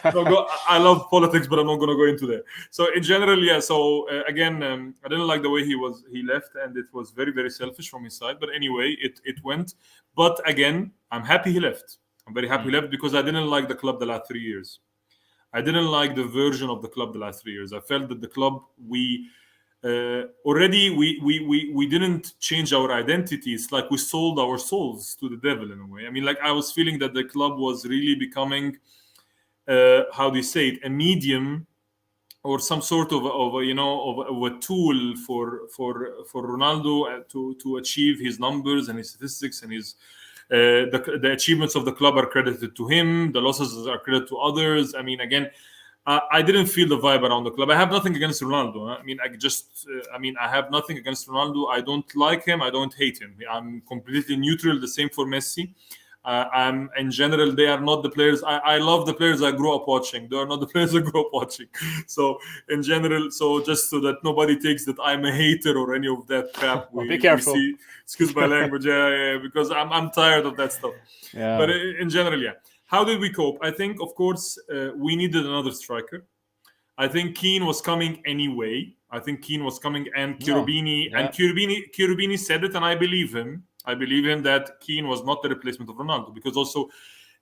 I love politics, but I'm not going to go into that. So in general, yeah. So again, I didn't like the way he left, and it was very, very selfish from his side. But anyway, it went. But again, I'm happy he left. I'm very happy he left because I didn't like the club the last 3 years. I didn't like the version of the club the last 3 years. I felt that the club already we didn't change our identity. It's like we sold our souls to the devil in a way. I mean, like I was feeling that the club was really becoming how do you say it, a medium or some sort of a tool for Ronaldo to achieve his numbers and his statistics and his the achievements of the club are credited to him. The losses are credited to others. I mean, again, I didn't feel the vibe around the club. I have nothing against Ronaldo. I mean, I have nothing against Ronaldo. I don't like him. I don't hate him. I'm completely neutral. The same for Messi. I'm in general, they are not the players. I love the players I grew up watching. They are not the players I grew up watching. So in general, so just so that nobody takes that I'm a hater or any of that crap. Be careful. We see, excuse my language, yeah, because I'm tired of that stuff. Yeah. But in general, yeah. How did we cope? I think, of course, we needed another striker. I think Keane was coming anyway. I think Keane was coming, and Cherubini, and Cherubini said it, and I believe him. I believe him that Keane was not the replacement of Ronaldo, because also,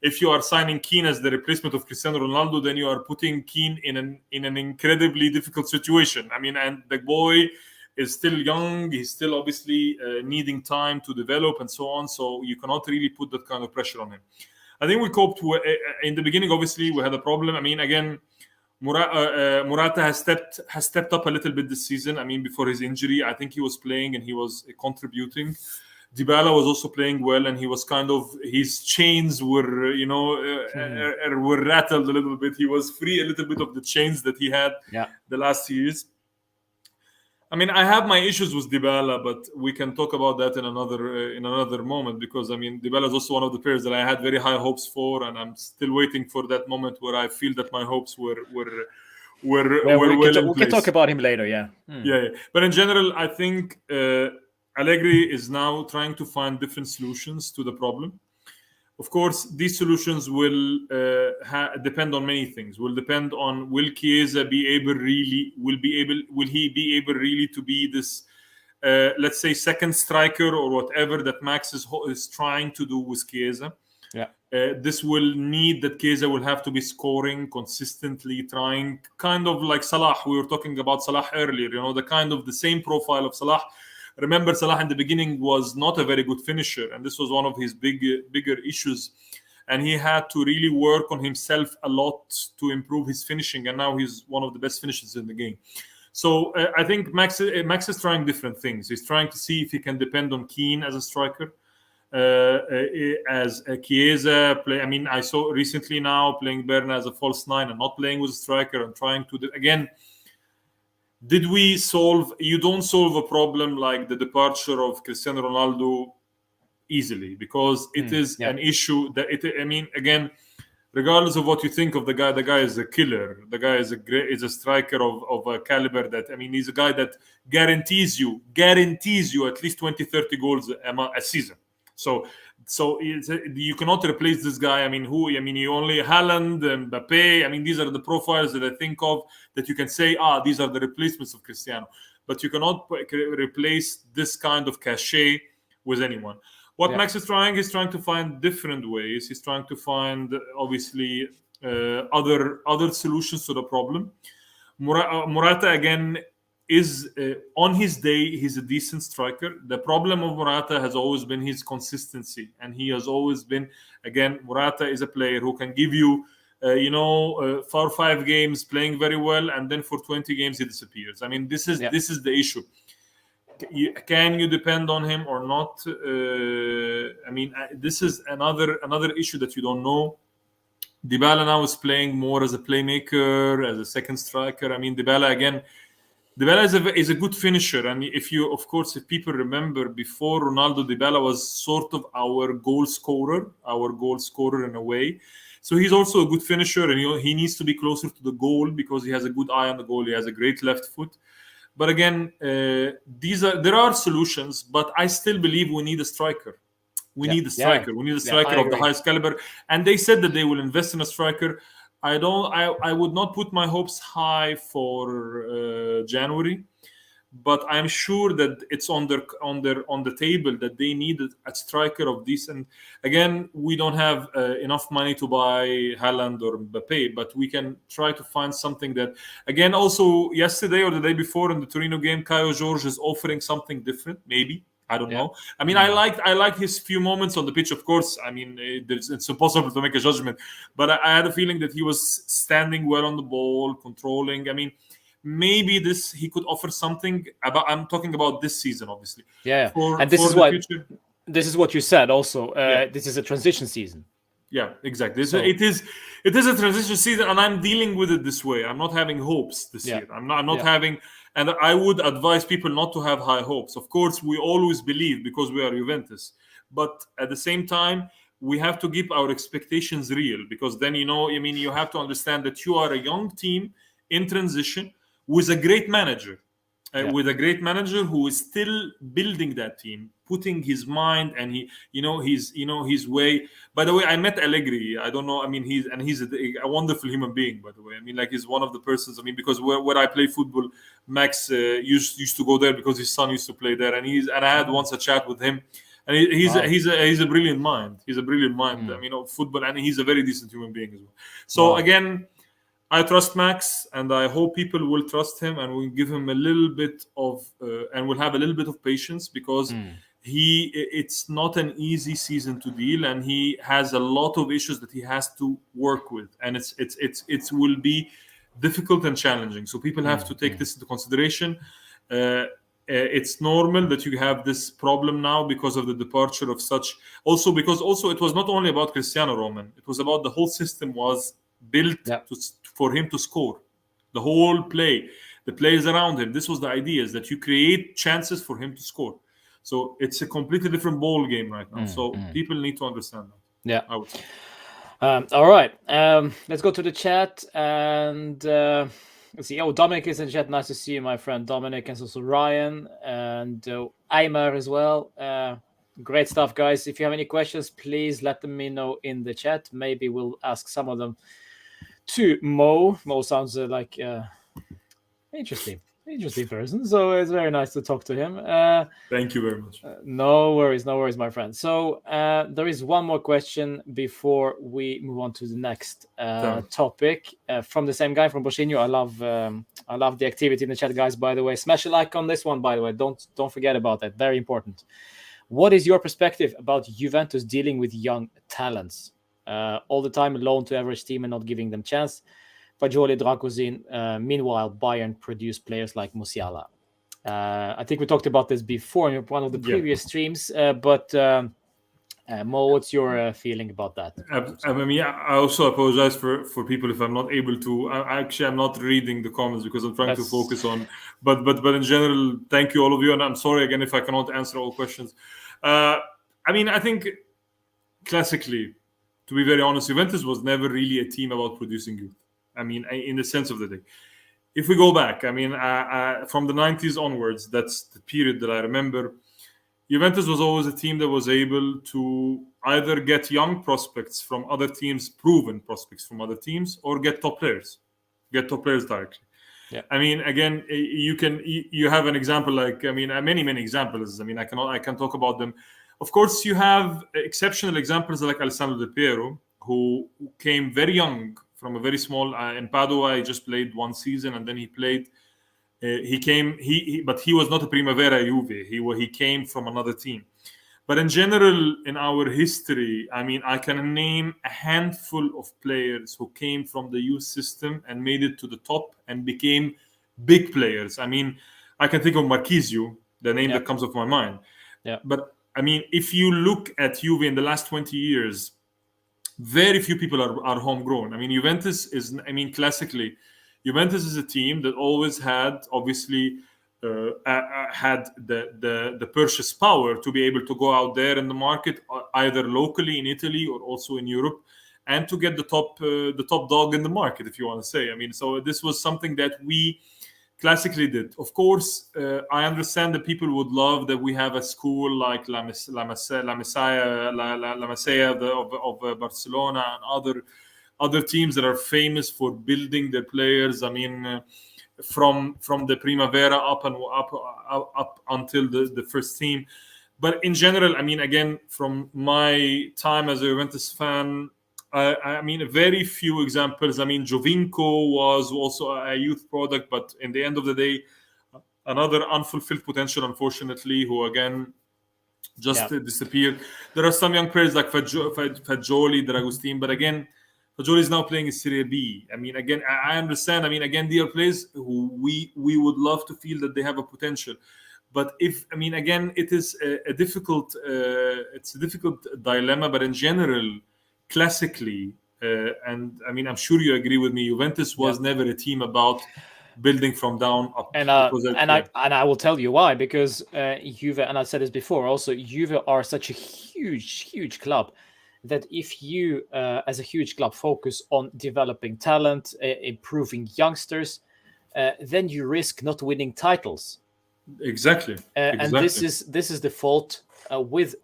if you are signing Keane as the replacement of Cristiano Ronaldo, then you are putting Keane in an incredibly difficult situation. I mean, and the boy is still young. He's still obviously needing time to develop and so on. So you cannot really put that kind of pressure on him. I think we coped in the beginning. Obviously, we had a problem. I mean, again, Morata has stepped up a little bit this season. I mean, before his injury, I think he was playing and he was contributing. Dybala was also playing well, and he was kind of, his chains were, were rattled a little bit. He was free a little bit of the chains that he had the last years. I mean, I have my issues with Dybala, but we can talk about that in another moment, because I mean, Dybala is also one of the players that I had very high hopes for, and I'm still waiting for that moment where I feel that my hopes were well in place. We can talk about him later, yeah. Yeah. But in general, I think Allegri is now trying to find different solutions to the problem. Of course, these solutions will depend on many things. Will depend on, will Chiesa be able really? Will he be able really to be this, let's say, second striker or whatever that Max is trying to do with Chiesa? Yeah. This will need that Chiesa will have to be scoring consistently, trying, kind of like Salah. We were talking about Salah earlier. The same profile of Salah. Remember, Salah in the beginning was not a very good finisher, and this was one of his bigger issues. And he had to really work on himself a lot to improve his finishing, and now he's one of the best finishers in the game. So I think Max is trying different things. He's trying to see if he can depend on Keane as a striker, as a Chiesa play. I mean, I saw recently now playing Berna as a false nine and not playing with a striker, and trying to again. Did we solve? You don't solve a problem like the departure of Cristiano Ronaldo easily, because it is an issue that I mean, again, regardless of what you think of the guy is a killer. The guy is a striker of a caliber that, I mean, he's a guy that guarantees you at least 20-30 goals a season. So you cannot replace this guy. I mean, you only Haaland, Mbappe. I mean, these are the profiles that I think of that you can say, these are the replacements of Cristiano. But you cannot replace this kind of cachet with anyone. What Max is trying to find different ways. He's trying to find, obviously, other solutions to the problem. Morata, again, is on his day, he's a decent striker. The problem of Morata has always been his consistency, and he has always been, again, Morata is a player who can give you 4 or 5 games playing very well, and then for 20 games he disappears. I mean, this is the issue. Can you depend on him or not? I mean, this is another issue that you don't know. Dybala now is playing more as a playmaker, as a second striker. I mean, Dybala, again, Dybala is a good finisher, and if people remember, before Ronaldo, Dybala was sort of our goal scorer in a way. So he's also a good finisher, and he needs to be closer to the goal because he has a good eye on the goal. He has a great left foot. But again, there are solutions, but I still believe we need a striker. We need a striker. We need a striker of the highest caliber. And they said that they will invest in a striker. I would not put my hopes high for January, but I'm sure that it's on the table that they need a striker of decent. Again, we don't have enough money to buy Haaland or Mbappe, but we can try to find something that. Again, also yesterday or the day before in the Torino game, Caio Jorge is offering something different. Maybe. I don't know. I mean, I liked his few moments on the pitch. Of course, I mean, it's impossible to make a judgment, but I had a feeling that he was standing well on the ball, controlling. I mean, maybe he could offer something. I'm talking about this season, obviously. And this is what you said. Also, this is a transition season. Yeah, exactly. So it is a transition season, and I'm dealing with it this way. I'm not having hopes this year. I'm not having. And I would advise people not to have high hopes. Of course, we always believe because we are Juventus. But at the same time, we have to keep our expectations real, because then, you have to understand that you are a young team in transition with a great manager. Who is still building that team, putting his mind and his way. By the way, I met Allegri. I don't know. I mean, he's a wonderful human being. By the way, I mean, like, he's one of the persons. I mean, because where I play football, Max used to go there because his son used to play there, and I had once a chat with him, and he's a brilliant mind. He's a brilliant mind. I mean, of football, and he's a very decent human being as well. So again, I trust Max, and I hope people will trust him, and we'll give him a little bit of, and we'll have a little bit of patience, because it's not an easy season to deal, and he has a lot of issues that he has to work with, and it will be difficult and challenging. So people have to take this into consideration. It's normal that you have this problem now because of the departure of such. Because it was not only about Cristiano, Roman. It was about the whole system was built for him to score. The whole play, the players around him. This was the idea, is that you create chances for him to score. So it's a completely different ball game right now. So people need to understand that. Yeah, I would say. All right. Let's go to the chat and let's see. Oh, Dominic is in the chat. Nice to see you, my friend Dominic, and also Ryan and Aymar as well. Great stuff, guys. If you have any questions, please let me know in the chat. Maybe we'll ask some of them to Mo. Mo sounds like interesting person. So it's very nice to talk to him. Thank you very much. No worries, my friend. So there is one more question before we move on to the next topic from the same guy from Boshinho. I love the activity in the chat, guys. By the way, smash a like on this one. By the way, don't forget about that. Very important. What is your perspective about Juventus dealing with young talents? All the time loan to average team and not giving them chance. Fagioli, Dragosin. Meanwhile, Bayern produce players like Musiala. I think we talked about this before in one of the previous streams, but Mo, what's your feeling about that? I also apologize for people if I'm not able to. I'm not reading the comments because I'm trying to focus on. But in general, thank you all of you, and I'm sorry again if I cannot answer all questions. I think classically, to be very honest, Juventus was never really a team about producing youth. In the sense of the day. If we go back, from the 90s onwards, that's the period that I remember. Juventus was always a team that was able to either get young prospects from other teams, proven prospects from other teams, or get top players directly. Yeah. Again, you have an example like many examples. I can talk about them. Of course, you have exceptional examples like Alessandro Del Piero, who came very young from a very small in Padua. He just played one season, and then he played. But he was not a Primavera Juve. He came from another team. But in general, in our history, I can name a handful of players who came from the youth system and made it to the top and became big players. I can think of Marchisio, the name that comes off my mind. Yeah. But if you look at Juve in the last 20 years, very few people are homegrown. Juventus is, classically, Juventus is a team that always had, obviously, had the purchase power to be able to go out there in the market, either locally in Italy or also in Europe, and to get the top dog in the market, if you want to say. I mean, so this was something that we classically did. Of course, I understand that people would love that we have a school like La Masia of Barcelona and other teams that are famous for building their players. I mean, from the Primavera up until the first team. But in general, I mean, again, from my time as a Juventus fan, I mean, very few examples. I mean, Jovinko was also a youth product, but in the end of the day, another unfulfilled potential, unfortunately, who again just disappeared. There are some young players like Fagioli, Dragostin, but again, Fagioli is now playing in Serie B. I mean, again, I understand. I mean, again, they are players who we would love to feel that they have a potential. But again, it is a difficult dilemma. But in general, classically, and I mean, I'm sure you agree with me, Juventus was never a team about building from down up. And I will tell you why, because Juve, and I said this before also, Juve are such a huge club that if you, as a huge club, focus on developing talent, improving youngsters, then you risk not winning titles. Exactly. And this is the fault with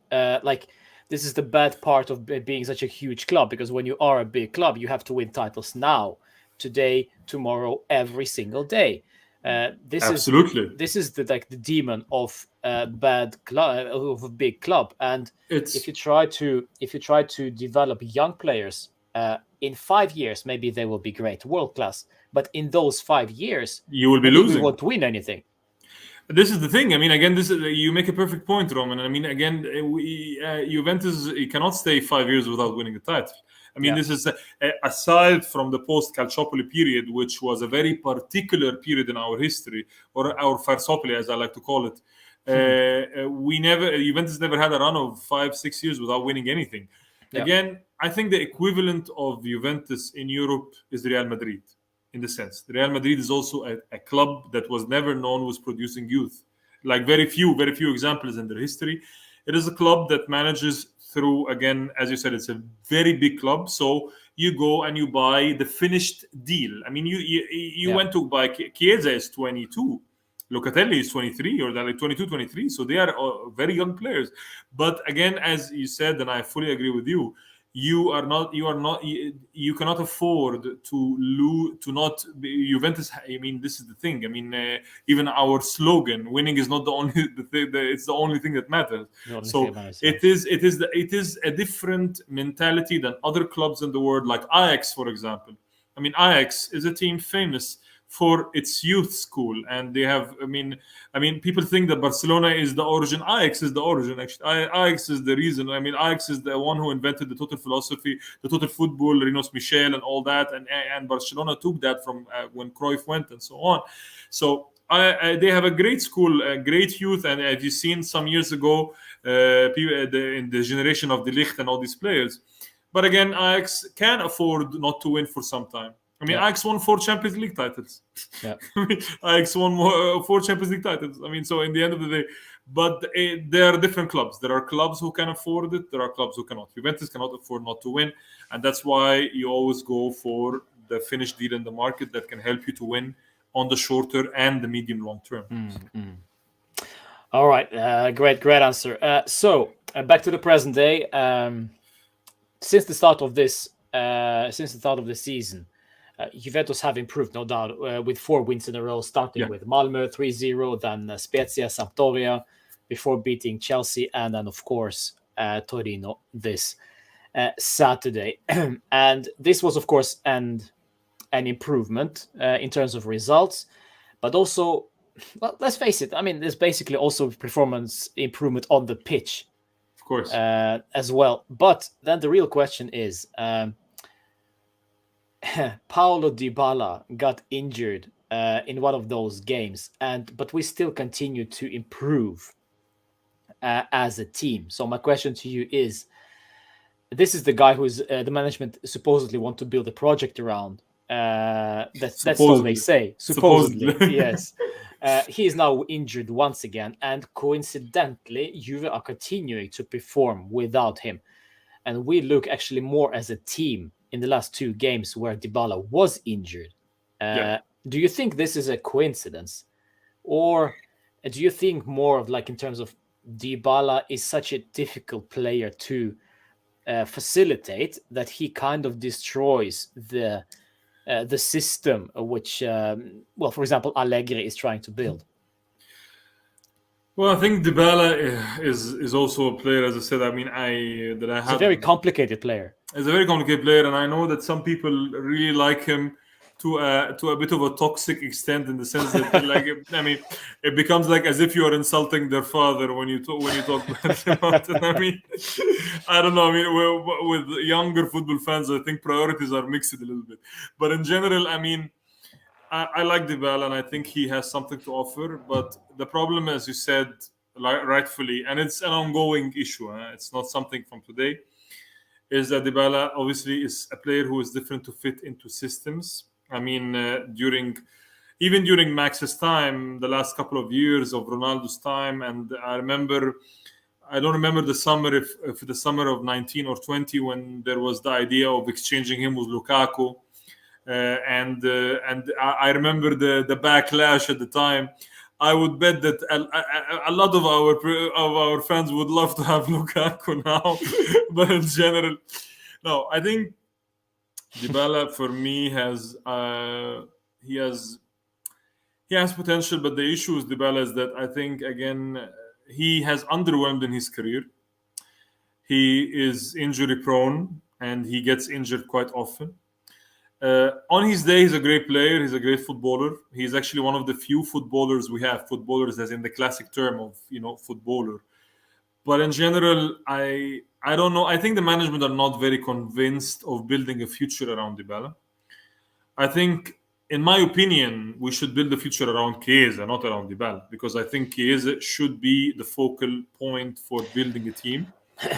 this is the bad part of being such a huge club, because when you are a big club, you have to win titles now, today, tomorrow, every single day. This is the demon of a big club. And if you try to develop young players, in 5 years maybe they will be great, world class, but in those 5 years you will be losing. You won't win anything. This is the thing. I mean, again, you make a perfect point, Roman. I mean, again, Juventus cannot stay 5 years without winning a title. I mean, this is aside from the post-Calciopoli period, which was a very particular period in our history, or our Farsopoli, as I like to call it. Juventus never had a run of 5-6 years without winning anything. Again, I think the equivalent of Juventus in Europe is Real Madrid. In the sense, Real Madrid is also a club that was never known was producing youth. Like very few examples in their history. It is a club that manages through, again, as you said, it's a very big club. So you go and you buy the finished deal. I mean, you went to buy Chiesa is 22. Locatelli is 23 or like 22, 23. So they are very young players. But again, as you said, and I fully agree with you, you cannot afford to lose, to not Juventus. I mean, this is the thing. I mean, even our slogan, winning is not the only it's the only thing that matters. So it is a different mentality than other clubs in the world, like Ajax, for example. I mean, Ajax is a team famous for its youth school, and they have. I mean, people think that Barcelona is the origin. Ajax is the origin. Actually, Ajax is the reason. I mean, Ajax is the one who invented the total philosophy, the total football, Rinos Michel, and all that. And Barcelona took that from when Cruyff went, and so on. So they have a great school, a great youth, and as you've seen some years ago, in the generation of De Ligt and all these players. But again, Ajax can afford not to win for some time. I mean, Ajax won 4 Champions League titles. Ajax won 4 Champions League titles. I mean, so in the end of the day, but there are different clubs. There are clubs who can afford it. There are clubs who cannot. Juventus cannot afford not to win. And that's why you always go for the finished deal in the market that can help you to win on the shorter and the medium long term. All right. Great answer. So back to the present day. Since the start of this season, Juventus have improved, no doubt, with 4 wins in a row, starting with Malmö 3-0, then Spezia, Sampdoria, before beating Chelsea, and then, of course, Torino this Saturday. And this was, of course, an improvement in terms of results, but also, well, let's face it, I mean, there's basically also performance improvement on the pitch. Of course. As well. But then the real question is, Paulo Dybala got injured in one of those games, but we still continue to improve as a team. So my question to you is, this is the guy who's the management supposedly want to build a project around. That's all they say. Supposedly. Yes. He is now injured once again, and coincidentally, Juve are continuing to perform without him. And we look actually more as a team in the last 2 games where Dybala was injured. Do you think this is a coincidence? Or do you think more of like in terms of Dybala is such a difficult player to facilitate that he kind of destroys the system which, well, for example, Allegri is trying to build? Well, I think Dybala is also a player, as I said. I mean, He's a very complicated player. He's a very complicated player, and I know that some people really like him to a bit of a toxic extent, in the sense that, like, I mean, it becomes like as if you are insulting their father when you talk about it. I mean, I don't know. I mean, with younger football fans, I think priorities are mixed a little bit. But in general, I mean, I like Dybala, and I think he has something to offer. But the problem, as you said, rightfully, and it's an ongoing issue. It's not something from today. Is that Dybala obviously is a player who is different to fit into systems. I mean, during Max's time, the last couple of years of Ronaldo's time, and I don't remember the summer, if the summer of 19 or 20, when there was the idea of exchanging him with Lukaku. And I remember the backlash at the time. I would bet that a lot of our fans would love to have Lukaku now, but in general, no. I think Dybala, for me, has potential, but the issue with Dybala is that I think, again, he has underwhelmed in his career. He is injury prone, and he gets injured quite often. On his day, he's a great player. He's a great footballer. He's actually one of the few footballers we have. Footballers, as in the classic term of footballer. But in general, I don't know. I think the management are not very convinced of building a future around Dybala. I think, in my opinion, we should build a future around Chiesa, not around Dybala, because I think Chiesa should be the focal point for building a team.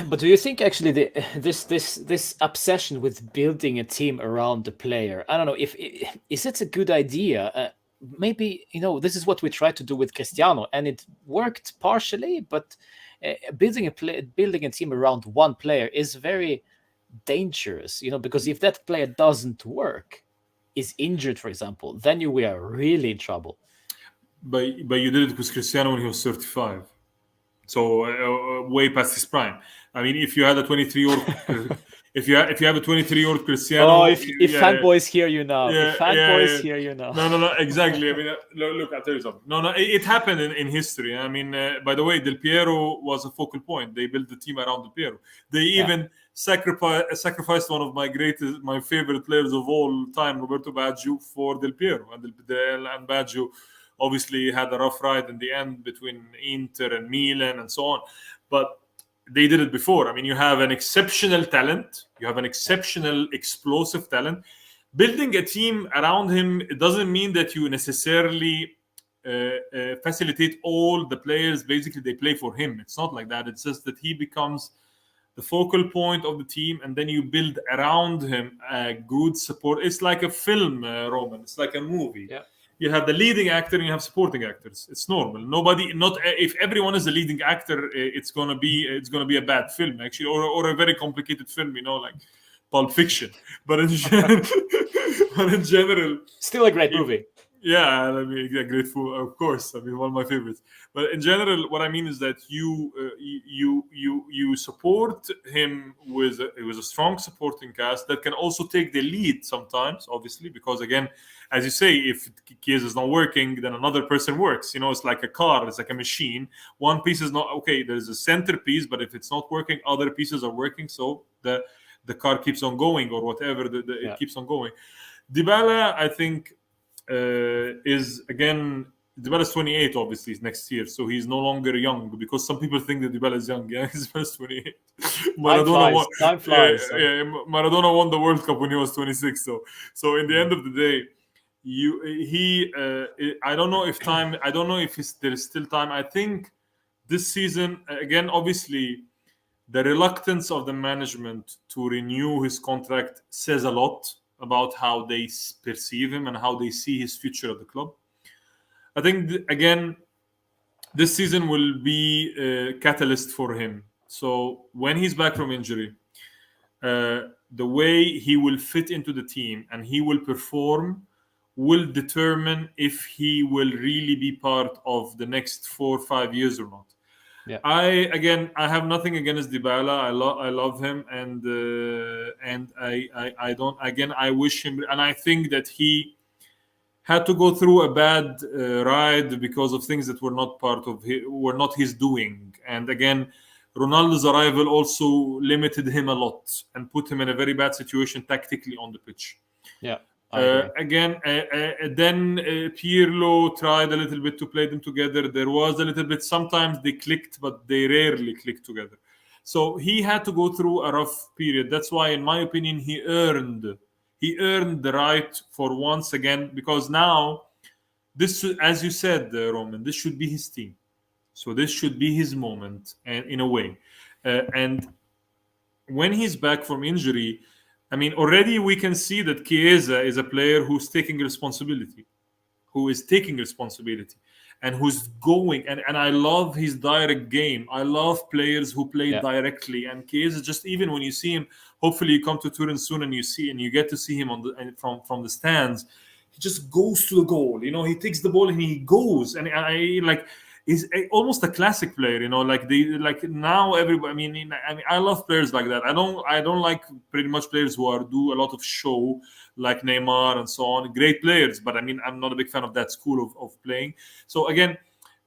But do you think actually this obsession with building a team around the player, I don't know, is it a good idea? Maybe, this is what we tried to do with Cristiano, and it worked partially, but building a team around one player is very dangerous, because if that player doesn't work, is injured, for example, then we are really in trouble. But you did it with Cristiano when he was 35. So way past his prime. I mean, if you had a 23-year-old, if you have a 23-year-old Cristiano, if fanboys hear you now, hear you now. No, exactly. I mean, look, I'll tell you something. No, it happened in history. I mean, by the way, Del Piero was a focal point. They built the team around Del Piero. They even sacrificed one of my favorite players of all time, Roberto Baggio, for Del Piero, and Baggio obviously had a rough ride in the end between Inter and Milan and so on. But they did it before. I mean, you have an exceptional talent. You have an exceptional, explosive talent. Building a team around him, it doesn't mean that you necessarily facilitate all the players. Basically, they play for him. It's not like that. It's just that he becomes the focal point of the team, and then you build around him a good support. It's like a film, Roman. It's like a movie. Yeah. You have the leading actor and you have supporting actors. It's normal. If everyone is a leading actor, it's gonna be a bad film, actually, or a very complicated film, like Pulp Fiction. But in general, still a great movie. Yeah, I mean, a great film, of course. I mean, one of my favorites. But in general, what I mean is that you support him with a strong supporting cast that can also take the lead sometimes, obviously, because, again, as you say, if Chiesa is not working, then another person works. It's like a car, it's like a machine. One piece is not okay. There's a centerpiece, but if it's not working, other pieces are working. So the car keeps on going, or whatever. It keeps on going. Dybala, I think, is, again, Dybala is 28, obviously, next year, so he's no longer young, because some people think that Dybala is young. Yeah, he's 28. Time flies. Maradona won the World Cup when he was 26. So in the end of the day, I don't know if there is still time. I think this season, again, obviously, the reluctance of the management to renew his contract says a lot about how they perceive him and how they see his future at the club. I think again, this season will be a catalyst for him. So when he's back from injury, the way he will fit into the team and he will perform will determine if he will really be part of the next 4 or 5 years or not. Yeah. I have nothing against Dybala. I love him, and I don't. Again, I wish him, and I think that he had to go through a bad ride because of things that were not his doing. And again, Ronaldo's arrival also limited him a lot and put him in a very bad situation tactically on the pitch. Yeah. Then Pirlo tried a little bit to play them together. There was a little bit. Sometimes they clicked, but they rarely clicked together. So he had to go through a rough period. That's why, in my opinion, he earned the right for once again, because now this, as you said, Roman, this should be his team. So this should be his moment, and in a way, and when he's back from injury, I mean, already we can see that Chiesa is a player who's taking responsibility, and who's going. And I love his direct game. I love players who play directly. And Chiesa, just even when you see him, hopefully you come to Turin soon and you get to see him from the stands. He just goes to the goal. He takes the ball and he goes. And I like. Is almost a classic player, like now everybody. I mean, I love players like that. I don't like pretty much players who do a lot of show, like Neymar and so on. Great players, but I mean, I'm not a big fan of that school of playing. So again,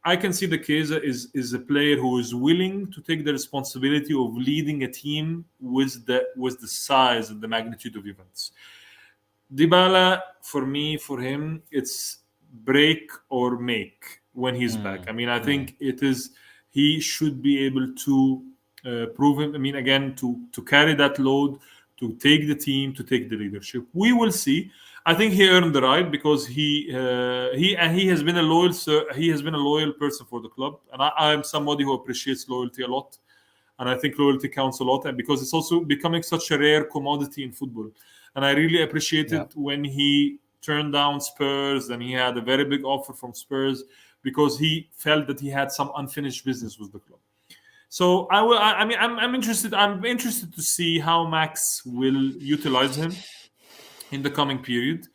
I can see that Chiesa is a player who is willing to take the responsibility of leading a team with the size and the magnitude of Juventus. Dybala, for him, it's break or make. When he's back, I mean, I think he should be able to prove him. I mean, again, to carry that load, to take the team, to take the leadership. We will see. I think he earned the right because he has been a loyal person for the club, and I am somebody who appreciates loyalty a lot, and I think loyalty counts a lot, and because it's also becoming such a rare commodity in football, and I really appreciate it when he turned down Spurs and he had a very big offer from Spurs, because he felt that he had some unfinished business with the club. So I'm interested. I'm interested to see how Max will utilize him in the coming period,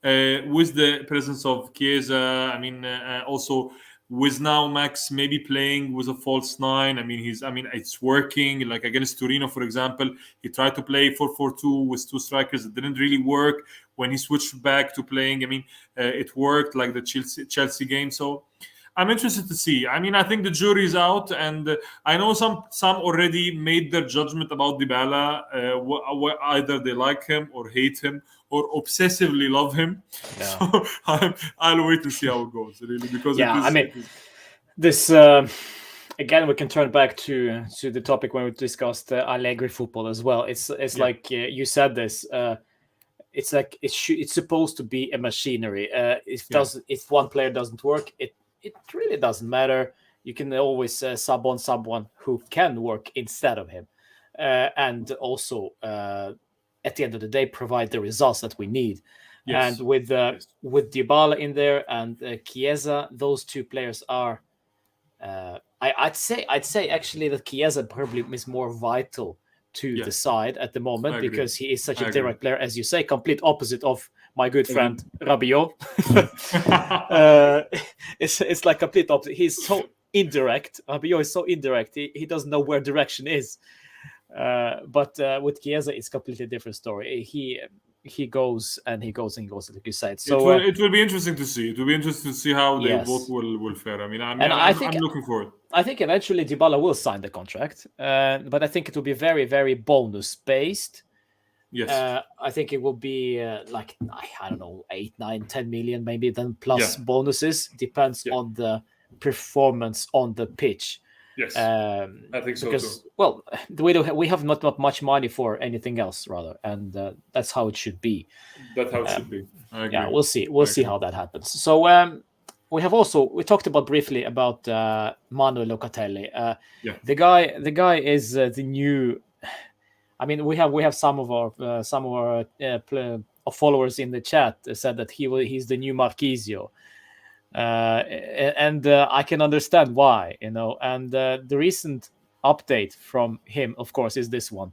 with the presence of Chiesa. I mean, also with now Max maybe playing with a false nine. I mean, it's working. Like against Torino, for example, he tried to play 4-4-2 with two strikers. It didn't really work. When he switched back to playing, I mean, it worked, like the Chelsea game. So I'm interested to see. I mean, I think the jury's out, and I know some already made their judgment about Dybala. Either they like him or hate him or obsessively love him. Yeah. So I'll wait to see how it goes, really, because this again, we can turn back to the topic when we discussed Allegri football as well. It's like you said this. It's like it's supposed to be a machinery. If one player doesn't work, it really doesn't matter. You can always sub on someone who can work instead of him, and also at the end of the day provide the results that we need. Yes. And with Dybala in there and Chiesa, those two players are. I'd say actually that Chiesa probably is more vital to the side at the moment, because he is such a direct player, as you say, complete opposite of my good friend Rabiot. It's like complete opposite. He's so indirect. Rabiot is so indirect. He doesn't know where direction is. But with Chiesa, it's a completely different story. He goes and he goes, like you said. So it will be interesting to see. It will be interesting to see how they both will fare. I mean, I'm looking forward. I think eventually Dybala will sign the contract, but I think it will be very, very bonus based. Yes. I think it will be like, I don't know, 8, 9, 10 million, maybe then plus bonuses. Depends on the performance on the pitch. Yes, I think so because, too. Well, we have not much money for anything else, rather, and that's how it should be. That's how it should be. I agree. Yeah, we'll see. We'll see how that happens. So we talked about briefly about Manuel Locatelli. The guy is the new. I mean, we have some of our of followers in the chat said that he's the new Marquisio. And I can understand why, and the recent update from him, of course, is this one,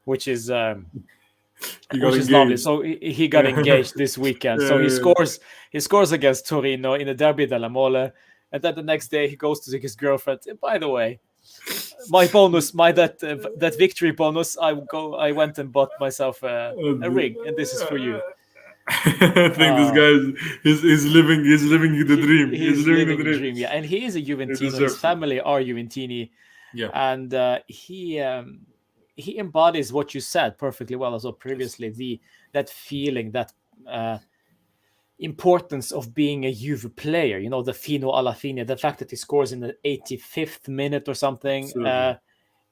which is lovely. So he got engaged this weekend. So he scores against Torino in the Derby della Mole, and then the next day he goes to his girlfriend. And by the way, my bonus, that victory bonus, I went and bought myself a ring, and this is for you. I think this guy is living the dream. He's living the dream, yeah. And he is a Juventino. His family are Juventini, yeah. And he embodies what you said perfectly well as well previously. That feeling, that importance of being a Juve player. The fino alla fine, the fact that he scores in the 85th minute or something.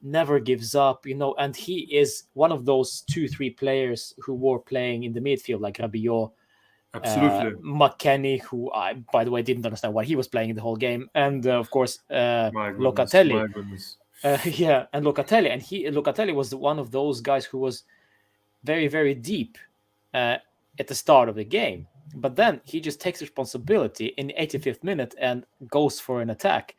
Never gives up, and he is one of those 2-3 players who were playing in the midfield, like Rabiot, McKennie, who I, by the way, didn't understand why he was playing the whole game, and of course Locatelli. My goodness. And Locatelli, and Locatelli was one of those guys who was very, very deep at the start of the game, but then he just takes responsibility in the 85th minute and goes for an attack.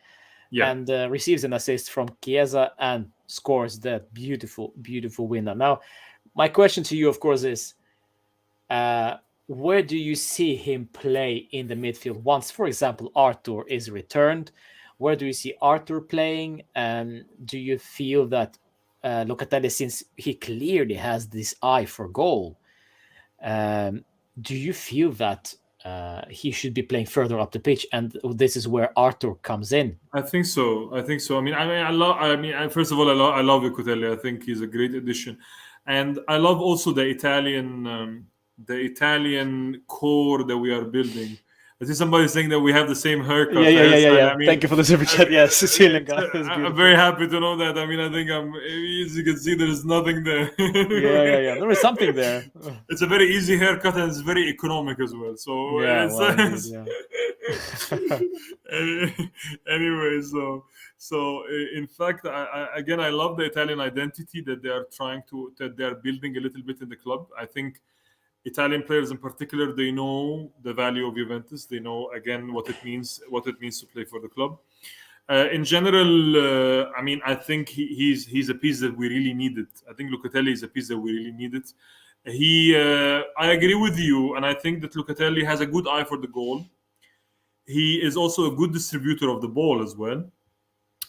Yeah. And receives an assist from Chiesa and scores that beautiful, beautiful winner. Now, my question to you, of course, is where do you see him play in the midfield once, for example, Arthur is returned? Where do you see Arthur playing? And do you feel that Locatelli, since he clearly has this eye for goal, do you feel that he should be playing further up the pitch, and this is where Arthur comes in? I think so. First of all, I love Locatelli. I think he's a great addition, and I love also the Italian core that we are building. I see somebody saying that we have the same haircut. Yeah. Thank you for the super chat. Yes, Sicilian guy. I'm very happy to know that. I think as you can see, there is nothing there. Yeah. There is something there. It's a very easy haircut, and it's very economic as well. So anyway, so in fact, I love the Italian identity that they are building a little bit in the club. I think Italian players in particular, they know the value of Juventus. They know, again, what it means to play for the club. In general, I think he's a piece that we really needed. I think Locatelli is a piece that we really needed. I agree with you, and I think that Locatelli has a good eye for the goal. He is also a good distributor of the ball as well.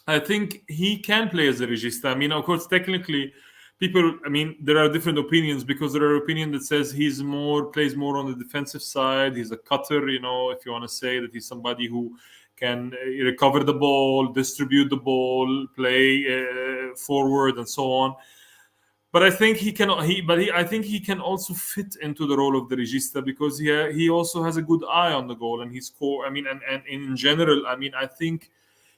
I think he can play as a regista. Of course, technically, there are different opinions, because there are opinions that says he's plays more on the defensive side. He's a cutter, if you want to say that he's somebody who can recover the ball, distribute the ball, play forward, and so on. But I think I think he can also fit into the role of the regista, because he also has a good eye on the goal, and he's and in general, I think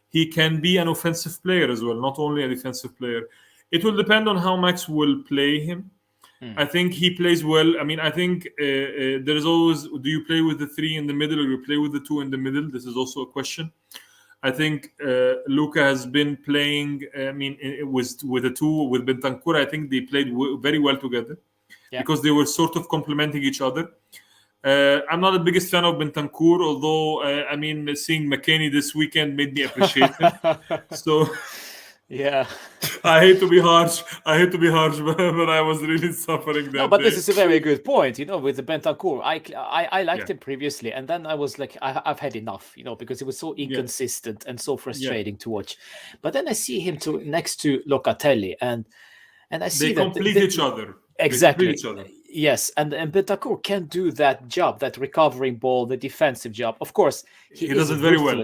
he can be an offensive player as well, not only a defensive player. It will depend on how Max will play him. I think he plays well. I think there is always, do you play with the 3 in the middle, or you play with the 2 in the middle? This is also a question. I think Luca has been playing, with the 2, with Bentancur. I think they played very well together, because they were sort of complementing each other. I'm not the biggest fan of Bentancur, although, seeing McKennie this weekend made me appreciate him. So... Yeah, I hate to be harsh, but I was really suffering that. No, but day. This is a very good point. With the Bentancur, I liked him previously, and then I was like, I've had enough. Because it was so inconsistent and so frustrating to watch. But then I see him next to Locatelli, and I see they complete each other. Exactly. Yes, and Bentancur can do that job, that recovering ball, the defensive job. Of course, he does it very well.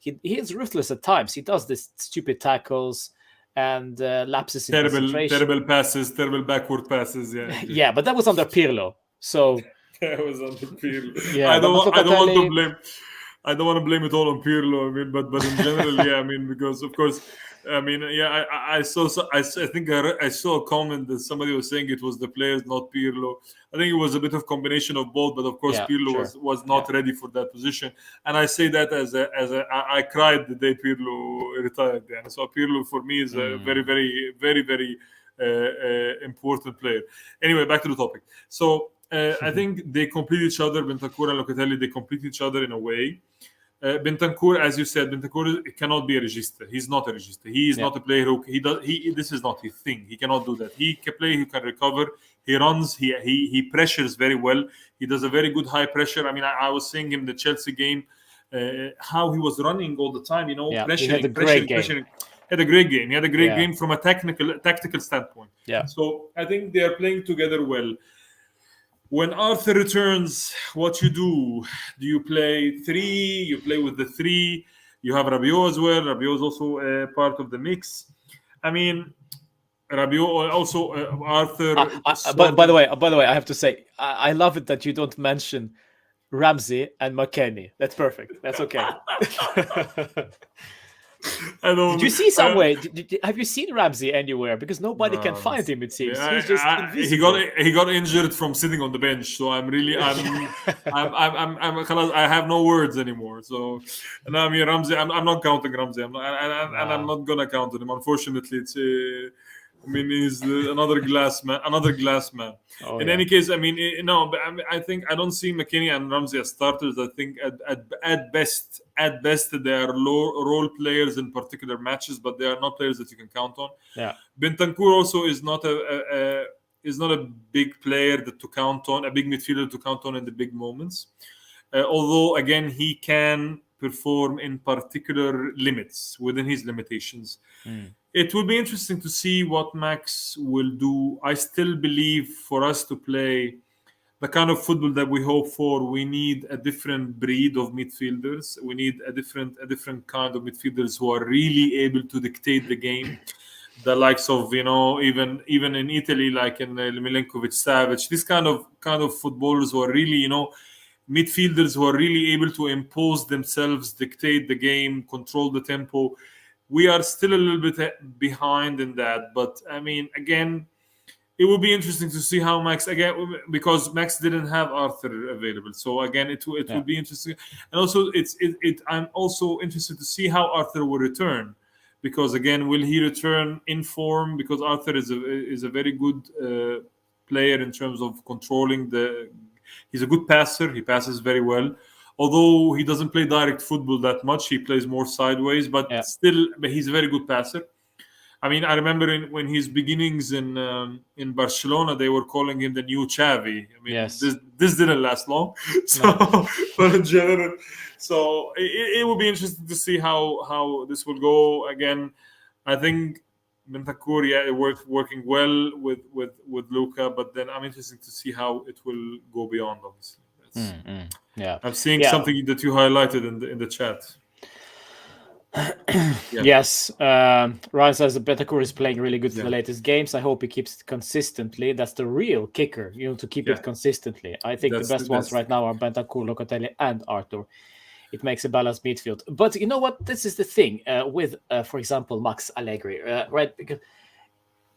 He is ruthless at times. He does this stupid tackles and lapses in concentration. Terrible passes, terrible backward passes. Yeah. Yeah, but that was under Pirlo. So that was under Pirlo. Yeah, I don't want to blame. I don't want to blame it all on Pirlo. But in general, because of course, I saw a comment that somebody was saying it was the players, not Pirlo. I think it was a bit of combination of both, but of course Pirlo was not ready for that position. And I say that I cried the day Pirlo retired. Yeah. So Pirlo for me is a very, very, very, very important player. Anyway, back to the topic. So I think they complete each other. Bentancur and Locatelli, they complete each other in a way. Bentancur, as you said, Bentancur cannot be a regista. He's not a regista. He is not a player who this is not his thing. He cannot do that. He can play. He can recover. He runs. He pressures very well. He does a very good high pressure. I mean, I was seeing him the Chelsea game, how he was running all the time. Pressuring. He had a great game. He had a great game from a tactical standpoint. Yeah. So I think they are playing together well. When Arthur returns, what you do? Do you play 3? You play with the 3. You have Rabiot as well. Rabiot is also part of the mix. I mean, Rabiot also Arthur. By the way, I have to say, I love it that you don't mention Ramsey and McKennie. That's perfect. That's okay. Did you see somewhere? Have you seen Ramsey anywhere? Because nobody can find him. It seems he's just invisible. He got injured from sitting on the bench. So I'm I have no words anymore. So, and I mean Ramsey. I'm not counting Ramsey. I'm not gonna count him. Unfortunately, it's. He's another glass man. In any case, I think I don't see McKennie and Ramsey as starters. I think at best they are role players in particular matches, but they are not players that you can count on. Yeah, Bentancur also is not a big player to count on, a big midfielder to count on in the big moments. Although again, he can perform in particular limits within his limitations. It will be interesting to see what Max will do. I still believe for us to play the kind of football that we hope for, we need a different breed of midfielders. We need a different kind of midfielders who are really able to dictate the game. The likes of even in Italy, like in Milenkovic, Savic, this kind of footballers who are really midfielders who are really able to impose themselves, dictate the game, control the tempo. We are still a little bit behind in that, but I mean, again, it will be interesting to see how Max, again, because Max didn't have Arthur available. So again, it will be interesting, and also I'm also interested to see how Arthur will return, because again, will he return in form? Because Arthur is a very good player in terms of controlling He's a good passer. He passes very well. Although he doesn't play direct football that much, he plays more sideways, but still, he's a very good passer. I mean, I remember when his beginnings in Barcelona, they were calling him the new Xavi. I mean, this didn't last long. So, but in general, so it will be interesting to see how this will go. Again, I think Bentancur, working well with Luka, but then I'm interested to see how it will go beyond, obviously. Yeah, I'm seeing something that you highlighted in the chat. Yes, Ryan says that Bentancur is playing really good in the latest games. I hope he keeps it consistently. That's the real kicker, to keep it consistently. I think the best ones right now are Bentancur, Locatelli, and Arthur. It makes a balanced midfield. But you know what? This is the thing with, for example, Max Allegri, right? Because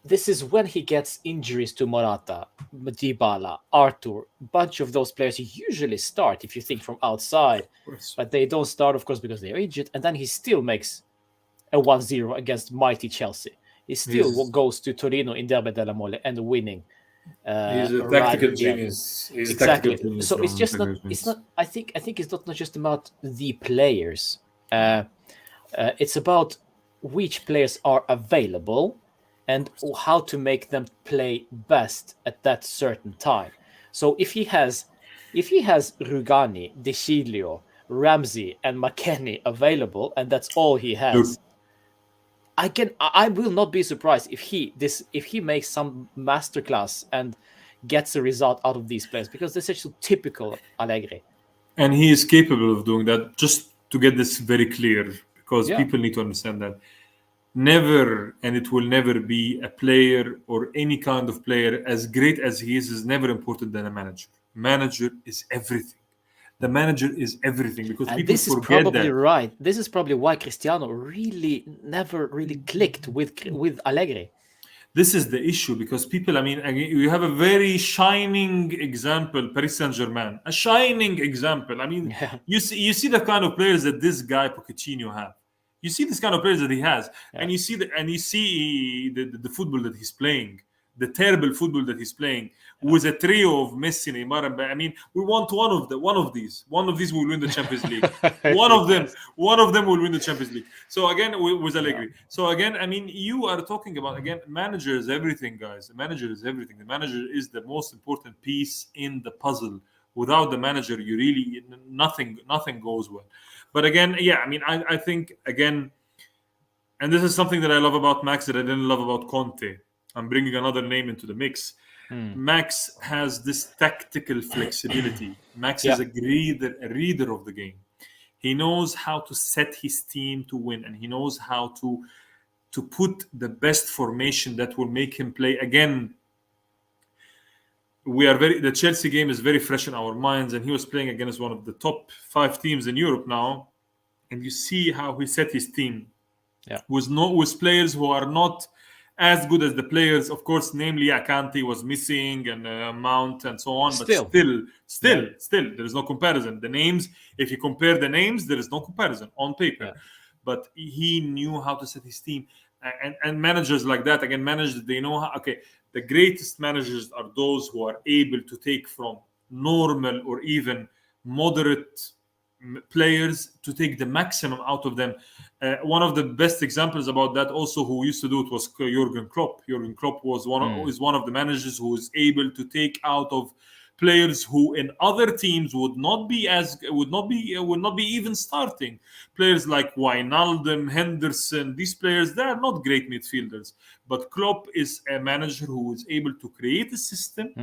this is when he gets injuries to Morata, Dybala, Arthur. A bunch of those players usually start, if you think from outside. But they don't start, of course, because they're injured. And then he still makes a 1-0 against mighty Chelsea. He still goes to Torino in Derby della Mole and winning. He's a tactical genius. Exactly. So it's just not. It's not. I think it's not just about the players. It's about which players are available and how to make them play best at that certain time. So if he has Rugani, De Sciglio, Ramsey, and McKennie available, and that's all he has, I will not be surprised if he makes some masterclass and gets a result out of these players, because they're such a typical Allegri. And he is capable of doing that. Just to get this very clear, because people need to understand that. Never, and it will never be, a player or any kind of player as great as he is never important than a manager. Manager is everything. The manager is everything, because people this forget is probably that. Right. This is probably why Cristiano never really clicked with Allegri. This is the issue, because people, I mean, you have a very shining example, Paris Saint-Germain, a shining example. I mean, you see the kind of players that this guy Pochettino have. You see this kind of players that he has, and you see the football that he's playing. the terrible football that he's playing with a trio of Messi, Neymar, and I mean, we want one of these will win the Champions League. One of them will win the Champions League. So again, with Allegri. So again, I mean, you are talking about, again, manager is everything, guys. The manager is everything. The manager is the most important piece in the puzzle. Without the manager, you really nothing goes well. But again, yeah, I mean, I think again, and this is something that I love about Max that I didn't love about Conte. I'm bringing another name into the mix. Max has this tactical flexibility. Max is a reader of the game. He knows how to set his team to win, and he knows how to put the best formation that will make him play. Again, the Chelsea game is very fresh in our minds, and he was playing against one of the top 5 teams in Europe now, and you see how he set his team with players who are not as good as the players, of course, namely Akanti was missing, and Mount and so on, but still there is no comparison. The names, if you compare the names, there is no comparison on paper. But he knew how to set his team, and managers like that, again, managers, they know how. Okay, the greatest managers are those who are able to take from normal or even moderate players to take the maximum out of them. One of the best examples about that, also, who used to do it, was Jurgen Klopp. Jurgen Klopp was one of the managers who is able to take out of players who in other teams would not be even starting. Players like Wijnaldum, Henderson, these players, they are not great midfielders. But Klopp is a manager who is able to create a system,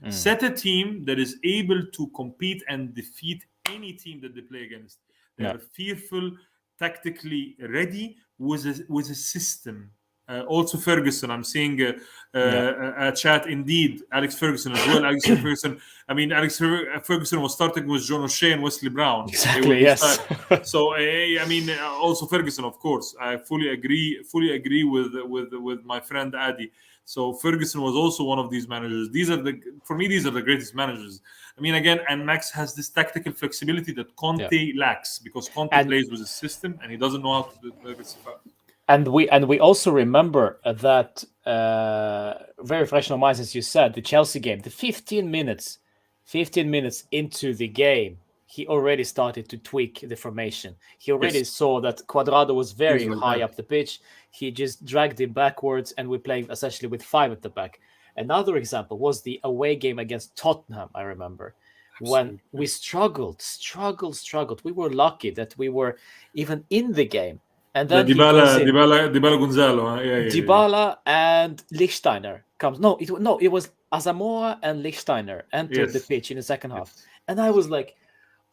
set a team that is able to compete and defeat any team that they play against. They are fearful, tactically ready with a system. Also Ferguson, I'm seeing a chat. Indeed, Alex Ferguson as well. Alex Ferguson was starting with John O'Shea and Wesley Brown. Exactly. Yes. So I mean, also Ferguson, of course. I fully agree with my friend Adi. So Ferguson was also one of these managers. For me, these are the greatest managers. I mean, again, and Max has this tactical flexibility that Conte lacks, because Conte plays with a system and he doesn't know how to diversify. And we also remember that very fresh in our minds, as you said, the Chelsea game, the 15 minutes into the game, he already started to tweak the formation. He already saw that Cuadrado was very high up the pitch. He just dragged him backwards, and we played essentially with 5 at the back. Another example was the away game against Tottenham, I remember. When we struggled. We were lucky that we were even in the game. And then Dybala Gonzalo. Dybala and Lichtsteiner comes. No, it was Asamoah and Lichtsteiner entered the pitch in the second half. And I was like,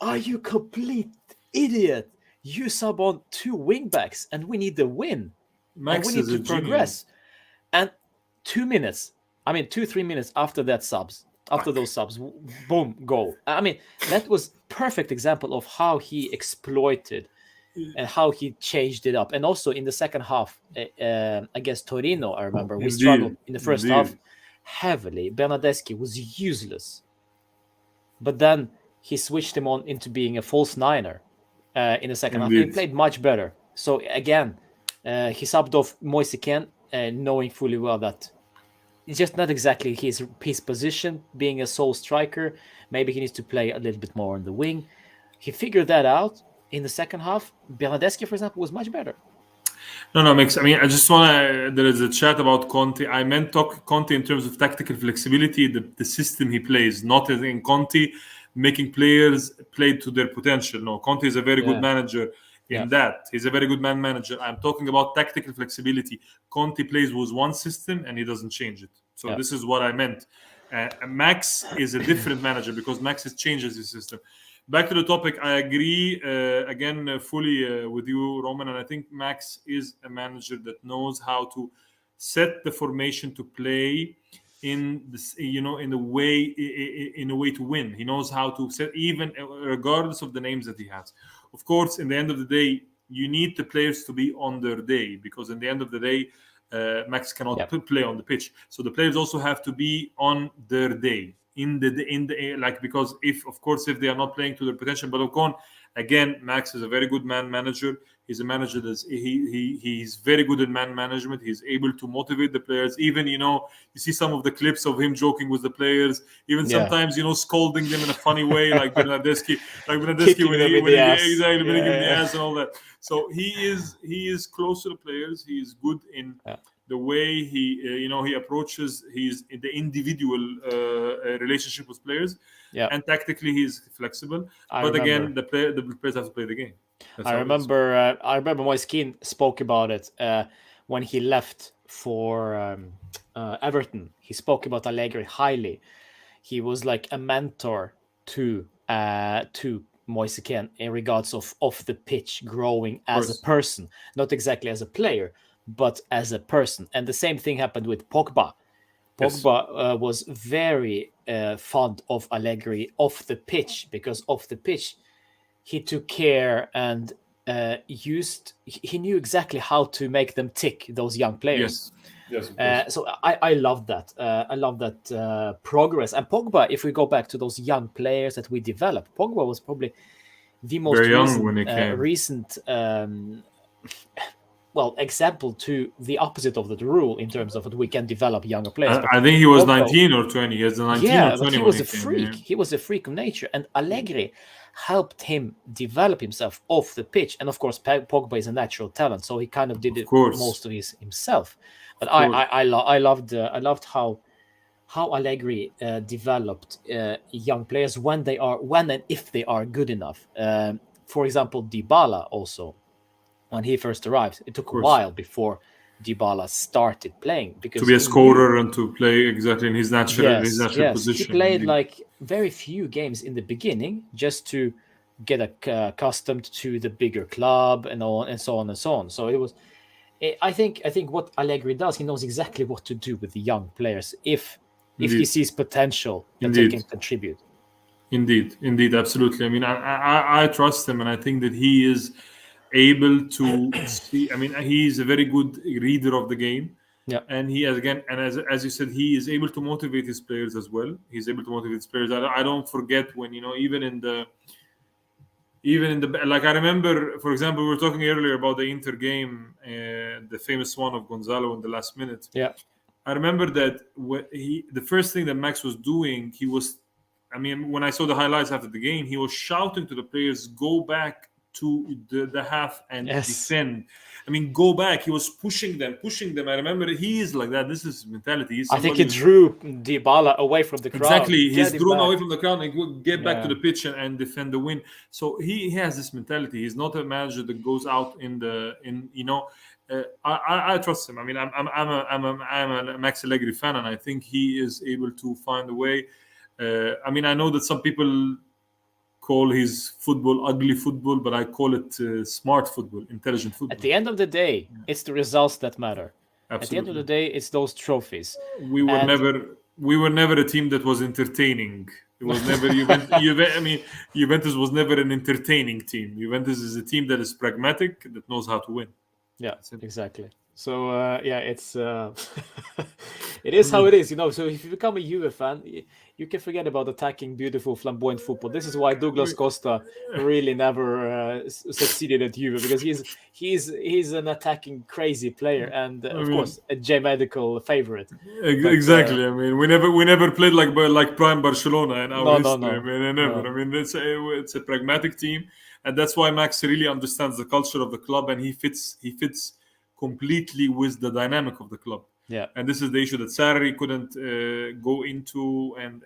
are you complete idiot? You sub on 2 wingbacks, and we need the win. Max, and we need to progress. And 3 minutes after those subs, boom, goal. I mean, that was perfect example of how he exploited and how he changed it up. And also in the second half against Torino, I remember we struggled in the first half heavily. Bernardeschi was useless, but then he switched him on into being a false niner in the second half. He played much better. So again, he subbed off Moise Kean, knowing fully well that it's just not exactly his position, being a sole striker. Maybe he needs to play a little bit more on the wing. He figured that out in the second half. Bernardeschi, for example, was much better. No, Mix. I mean, I just want to. There is a chat about Conte. I meant Conte in terms of tactical flexibility, the system he plays, not as in Conte making players play to their potential. No, Conte is a very good manager in that. He's a very good manager. I'm talking about tactical flexibility. Conte plays with one system and he doesn't change it. So this is what I meant. Max is a different manager because Max changes his system. Back to the topic, I agree again fully with you, Roman, and I think Max is a manager that knows how to set the formation to play in this, in a way to win. He knows how to set, even regardless of the names that he has. Of course, in the end of the day, you need the players to be on their day, because in the end of the day, Max cannot play on the pitch. So the players also have to be on their day. Because if they are not playing to their potential, but Ocon, again, Max is a very good man manager. He's a manager he's very good at man management. He's able to motivate the players. Even, you see some of the clips of him joking with the players. Even sometimes, scolding them in a funny way, like Bernardeschi, Kicking when them he in when the he ass. exactly when he give him the Yeah. ass and all that. So he is close to the players. He is good in the way he approaches the individual relationship with players. Yeah. And tactically he's flexible. I But remember. again, the players have to play the game. That's I how it is. remember Moise Kean spoke about it when he left for Everton. He spoke about Allegri highly. He was like a mentor to Moise Kean in regards of off the pitch growing as a person, not exactly as a player, but as a person. And the same thing happened with Pogba. Pogba was very fond of Allegri off the pitch, because off the pitch he took care and he knew exactly how to make them tick, those young players. Yes, of course. So I love that. I love that progress. And Pogba, if we go back to those young players that we developed, Pogba was probably the most Very young when he came. recent example to the opposite of the rule in terms of that we can develop younger players. I think he was 19 or 20. He was 19 or 20 but he when was he a came, freak. yeah. He was a freak of nature, and Allegri helped him develop himself off the pitch. And of course, Pogba is a natural talent, so he kind of did most of his himself. But I loved how Allegri developed young players when and if they are good enough. For example, Dybala also, when he first arrived, it took a while before Dybala started playing, because to be a scorer and to play exactly in his natural position. He played like very few games in the beginning just to get accustomed to the bigger club and so on and so on. So it was. I think what Allegri does, he knows exactly what to do with the young players if he sees potential that they can contribute. Indeed, absolutely. I mean, I trust him, and I think that he is able to see. I mean, he is a very good reader of the game. Yeah. And he as you said, he is able to motivate his players as well. He's able to motivate his players. I don't forget when, even in the like, I remember, for example, we were talking earlier about the Inter game, the famous one of Gonzalo in the last minute. Yeah. I remember that the first thing that Max was doing, when I saw the highlights after the game, he was shouting to the players, go back to the half and defend. I mean, go back. He was pushing them. I remember he is like that. This is his mentality. I think he drew Dybala away from the crowd. Exactly. He's drawn away from the crowd and would get back to the pitch and defend the win. So he has this mentality. He's not a manager that goes out I trust him. I mean, I'm a Max Allegri fan, and I think he is able to find a way. I mean, I know that some people call his football ugly football, but I call it smart football, intelligent football. At the end of the day, it's the results that matter. Absolutely. At the end of the day, it's those trophies. We were never a team that was entertaining. It was never Juventus was never an entertaining team. Juventus is a team that is pragmatic, that knows how to win. Yeah, exactly. So it's it is how it is, So if you become a Juve fan, you can forget about attacking beautiful, flamboyant football. This is why Douglas Costa really never succeeded at Juve, because he's an attacking crazy player, and of course a J-Medical favorite. Exactly. I mean, we never played like prime Barcelona in our history. No. I mean, never. No. I mean, it's a pragmatic team, and that's why Max really understands the culture of the club, and he fits completely with the dynamic of the club. Yeah. And this is the issue that Sarri couldn't go into, and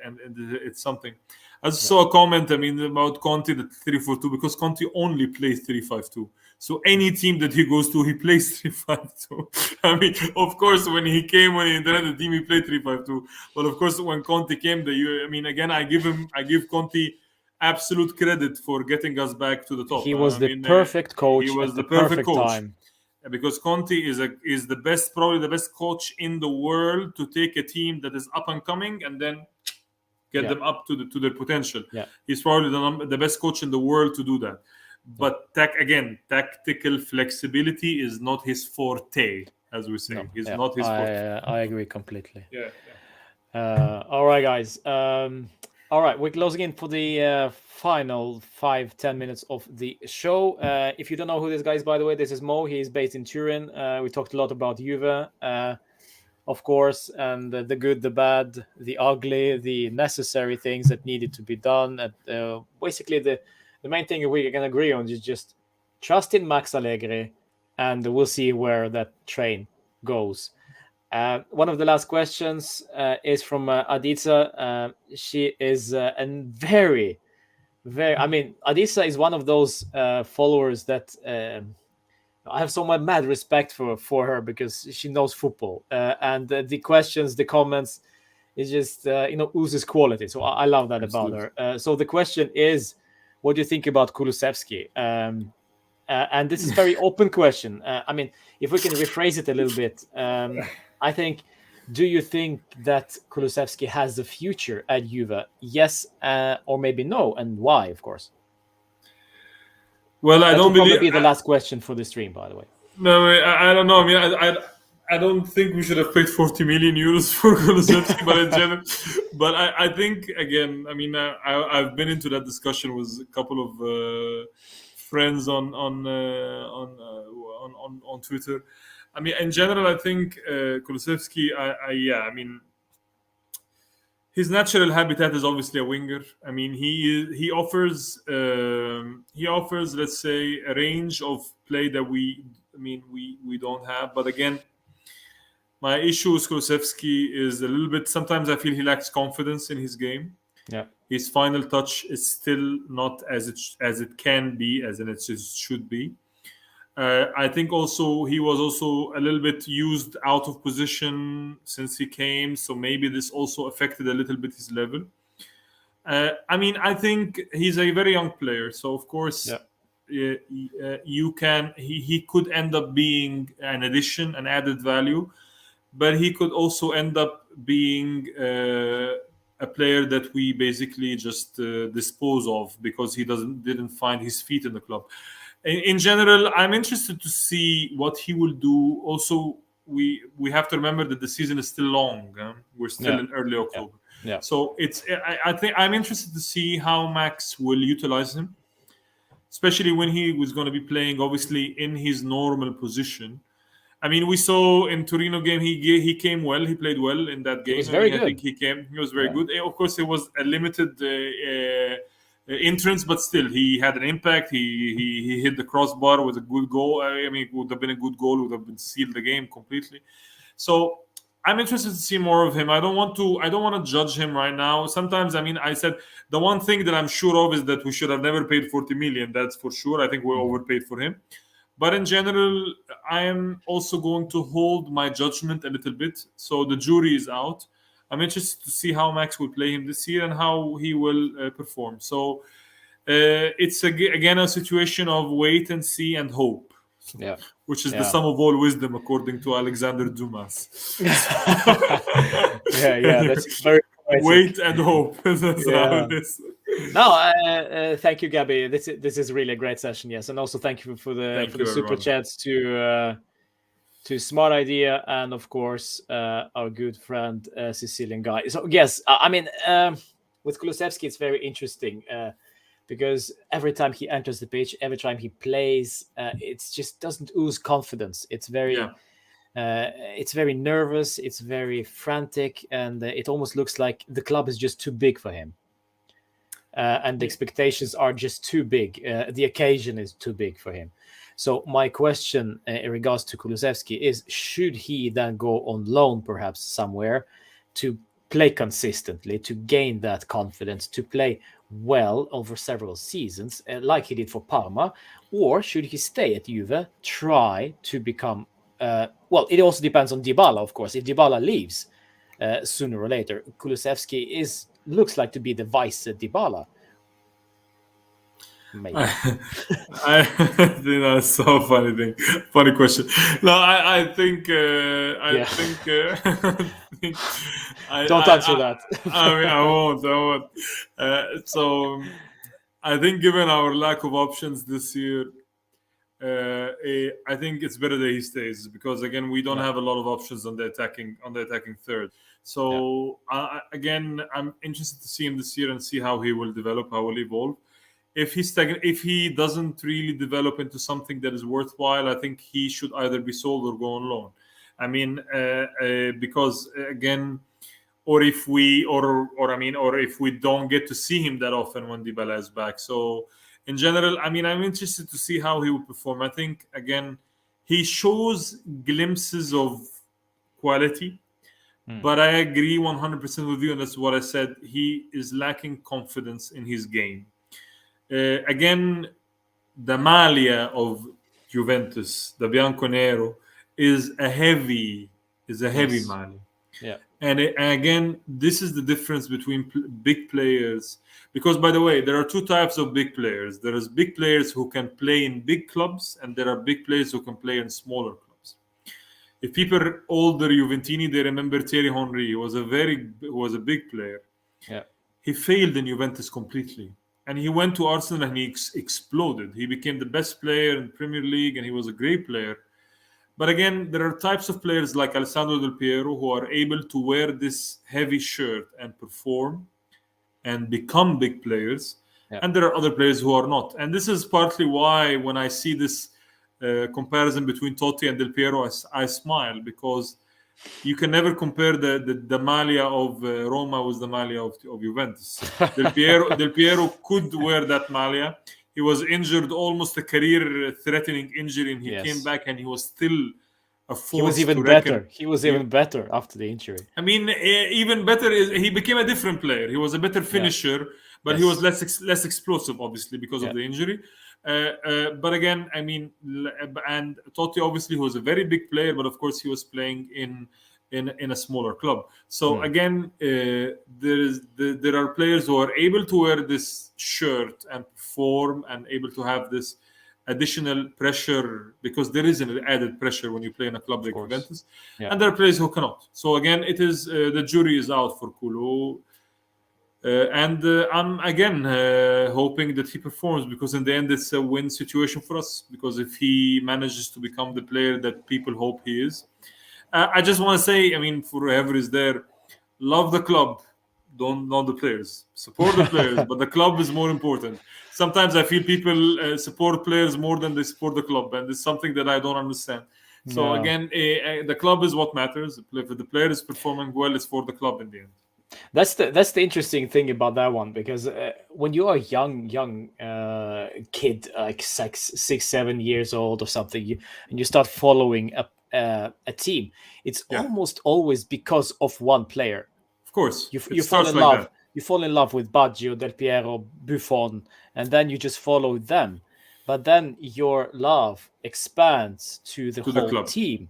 it's something. I just saw a comment, about Conte, the 3-4-2, because Conte only plays 3-5-2. So any team that he goes to, he plays 3-5-2. I mean, of course, when he entered the team, he played 3-5-2. But of course, when Conte came, I give Conte absolute credit for getting us back to the top. He was the perfect coach. He was the perfect time. Because Conte is the best, probably the best coach in the world to take a team that is up and coming and then get them up to their potential. Yeah. He's probably the best coach in the world to do that. But tactical flexibility is not his forte, as we say. It's not his forte. I agree completely. Yeah. All right, guys. All right, we're closing in for the final 5-10 minutes of the show. If you don't know who this guy is, by the way, this is Mo. He is based in Turin. We talked a lot about Juve, of course, and the good, the bad, the ugly, the necessary things that needed to be done. And basically, the main thing we can agree on is just trust in Max Allegri, and we'll see where that train goes. One of the last questions is from Aditya. She is a very, very. I mean, Aditya is one of those followers that I have so much mad respect for her because she knows football, and the questions, the comments, is just oozes quality. So I love that about Absolutely. her. So the question is, what do you think about Kulusevski? And this is a very open question. I mean, if we can rephrase it a little bit, I think, do you think that Kulusevski has the future at Juve? Yes, or maybe no, and why, of course? Well, I That will don't probably believe. be the last question for the stream, by the way. No, I don't know. I mean, I don't think we should have paid 40 million euros for Kulusevski, but in general, but I think again, I mean, I've been into that discussion with a couple of friends on Twitter. I mean, in general, I think Kulusevski. Yeah, I mean, his natural habitat is obviously a winger. I mean, he offers, let's say, a range of play that we don't have. But again, my issue with Kulusevski is a little bit. Sometimes I feel he lacks confidence in his game. Yeah, His final touch is still not as it can be, as in it should be. I think also he was also a little bit used out of position since he came, so maybe this also affected a little bit his level. I mean, I think he's a very young player, so of course, yeah, he could end up being an addition, an added value, but he could also end up being a player that we basically just dispose of because he didn't find his feet in the club. In general, I'm interested to see what he will do. Also, we have to remember that the season is still long. We're still yeah, in early yeah, October, yeah. so I think I'm interested to see how Max will utilize him, especially when he was going to be playing, obviously in his normal position. I mean, we saw in Torino game he came well. He played well in that He was game. I very mean, I think good. he was very Yeah, good. Of course, it was a limited entrance, but still he had an impact. He hit the crossbar with a good goal. I mean, it would have been a good goal. Would have been sealed the game completely. So I'm interested to see more of him. I don't want to judge him right now. Sometimes, I mean, I said the one thing that I'm sure of is that we should have never paid 40 million. That's for sure. I think we overpaid for him. But in general, I am also going to hold my judgment a little bit. So the jury is out. I'm interested to see how Max will play him this year and how he will perform. So it's again a situation of wait and see and hope, yeah, which is the yeah. sum of all wisdom, according to Alexander Dumas. Yeah, yeah. That's very poetic. Wait and hope. That's how Yeah. it is. No, thank you, Gabby. This is really a great session. Yes, and also thank you for Thank the you, super everyone. chats to Smart Idea and of course our good friend Sicilian guy. So yes, I mean with Kulusevski, it's very interesting because every time he enters the pitch, every time he plays, it just doesn't ooze confidence. Yeah. It's very nervous. It's very frantic, and it almost looks like the club is just too big for him. And the expectations are just too big. The occasion is too big for him. So my question in regards to Kulusevski is: should he then go on loan, perhaps somewhere, to play consistently, to gain that confidence, to play well over several seasons, like he did for Parma, or should he stay at Juve, try to become? Well, it also depends on Dybala, of course. If Dybala leaves sooner or later, Kulusevski looks like to be the vice Dybala. Maybe. I think that's so funny question. No, I think Yeah. think Don't answer that. I mean I won't. So I think given our lack of options this year, I think it's better that he stays because again we don't Yeah. have a lot of options on the attacking third. So again, I'm interested to see him this year and see how he will develop, how he will evolve. If if he doesn't really develop into something that is worthwhile, I think he should either be sold or go on loan. I mean, because again, or if we or if we don't get to see him that often when Dybala is back. So in general, I mean, I'm interested to see how he will perform. I think again, he shows glimpses of quality, but I agree 100% with you, and that's what I said. He is lacking confidence in his game. Again, the maglia of Juventus, the Bianconero, is a heavy maglia. Yeah. And again, this is the difference between big players. Because, by the way, there are two types of big players. There is big players who can play in big clubs, and there are big players who can play in smaller clubs. If people are older Juventini, they remember Thierry Henry. He was a big player. Yeah. He failed in Juventus completely. And he went to Arsenal and he exploded. He became the best player in the Premier League, and he was a great player. But again, there are types of players like Alessandro Del Piero who are able to wear this heavy shirt and perform and become big players. Yeah. And there are other players who are not. And this is partly why when I see this comparison between Totti and Del Piero, I smile, because you can never compare the maglia of Roma with the maglia of Juventus. Del Piero could wear that maglia. He was injured, almost a career-threatening injury, and he came back, and he was still a force. He was even better. He was even better after the injury. I mean, even better is he became a different player. He was a better finisher, but he was less explosive, obviously, because of the injury. But again, I mean, and Totti obviously was a very big player, but of course he was playing in a smaller club. So again, there are players who are able to wear this shirt and perform and able to have this additional pressure, because there is an added pressure when you play in a club like Juventus, and there are players who cannot. So again, it is the jury is out for Kulu. And I'm again hoping that he performs, because in the end it's a win situation for us, because if he manages to become the player that people hope he is. I just want to say, I mean, for whoever is there, love the club, don't know the players. Support the players, but the club is more important. Sometimes I feel people support players more than they support the club, and it's something that I don't understand. So again, the club is what matters. If the player is performing well, it's for the club in the end. That's the interesting thing about that one, because when you are a young kid, like 6-7 years old or something, and you start following a team, it's almost always because of one player. Of course, you fall in love. You fall in love with Baggio, Del Piero, Buffon, and then you just follow them. But then your love expands to the whole team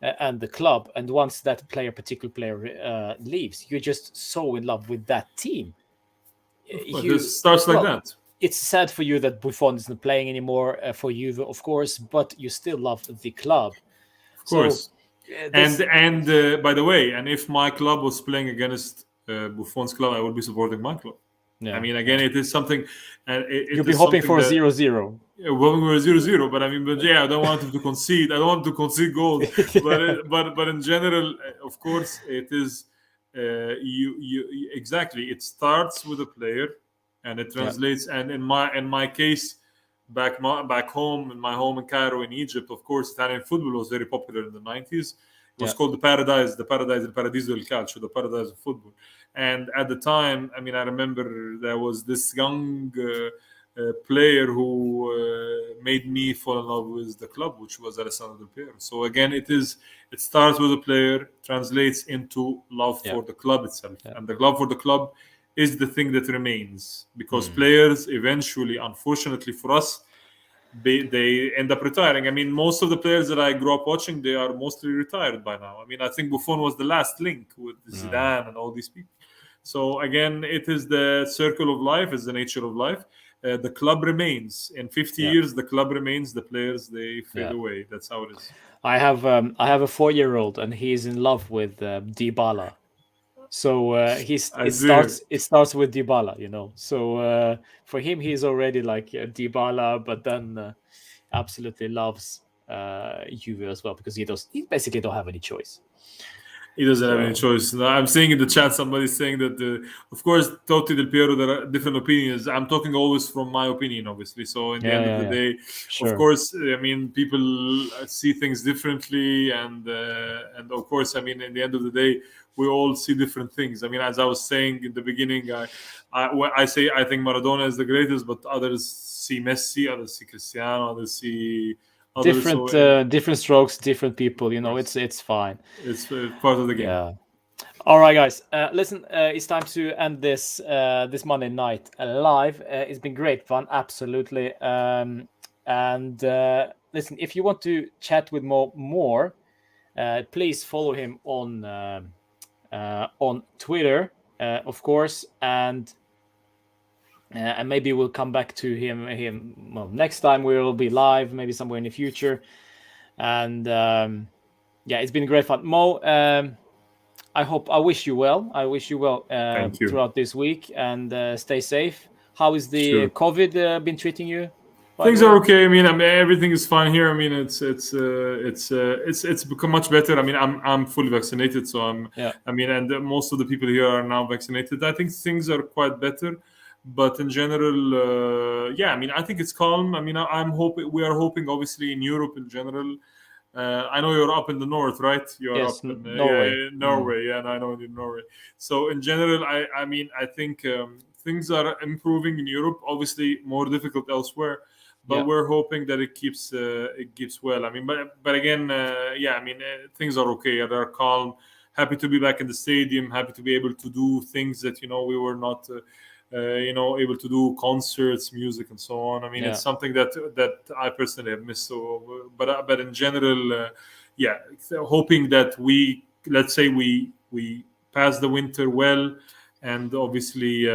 and the club. And once that particular player leaves, you're just so in love with that team. It starts like that. It's sad for you that Buffon isn't playing anymore for you, of course, but you still love the club. Of course. And by the way, and if my club was playing against Buffon's club, I would be supporting my club. I mean, again, it is something. You'll be hoping for 0-0. Yeah, hoping for 0-0, but I mean, I don't want him to concede. I don't want to concede goals. But in general, of course, it is. You exactly. It starts with a player, and it translates. And in my case, back home in my home in Cairo in Egypt, of course, Italian football was very popular in the 90s. It was called the Paradiso del Calcio, the paradise of football. And at the time, I mean, I remember there was this young player who made me fall in love with the club, which was Alessandro Del Piero. So again, it starts with a player, translates into love for the club itself, and the love for the club is the thing that remains, because players eventually, unfortunately for us, they end up retiring. I mean, most of the players that I grew up watching, they are mostly retired by now. I mean, I think Buffon was the last link with Zidane and all these people. So again, it is the circle of life, it's the nature of life. The club remains. In 50 years, the club remains. The players, they fade away. That's how it is. I have a 4-year-old, and he's in love with Dybala. So it starts with Dybala, you know. So for him, he's already like Dybala, but then absolutely loves Juve as well, because he basically don't have any choice. He doesn't have any So, choice. No, I'm seeing in the chat somebody saying that, of course, Totti, Del Piero, there are different opinions. I'm talking always from my opinion, obviously. So in the end of the yeah, day, of sure. course, I mean, people see things differently, and of course, I mean, in the end of the day, we all see different things. I mean, as I was saying in the beginning, I say I think Maradona is the greatest, but others see Messi, others see Cristiano, others see others. So Different strokes, different people. of course, It's fine. it's part of the game. Yeah. All right, guys. Listen, it's time to end this Monday night live. It's been great fun, absolutely. And listen, if you want to chat with more, please follow him on Twitter, of course, and maybe we'll come back to him well, next time we'll be live, maybe somewhere in the future. And yeah, it's been great fun. Mo, I wish you well. I wish you well Thank you. throughout this week, and stay safe. How is the Sure. COVID been treating you? by Things the way? are okay. I mean, everything is fine here. I mean, it's become much better. I mean, I'm fully vaccinated, so Yeah. I mean, and most of the people here are now vaccinated. I think things are quite better, but in general, yeah. I mean, I think it's calm. I mean, I'm hoping we are hoping, obviously, in Europe in general. I know you're up in the north, right? You're Yes, up in Norway. Norway. Yeah, and I know in Norway. So in general, I mean, I think things are improving in Europe. Obviously, more difficult elsewhere, but Yeah. we're hoping that it keeps well. I mean, but again, yeah. I mean, things are okay. They're calm. Happy to be back in the stadium. Happy to be able to do things that we were not. Able to do concerts, music, and so on. I mean, Yeah. it's something that I personally have missed. So, but in general, yeah, hoping that let's say we pass the winter well, and obviously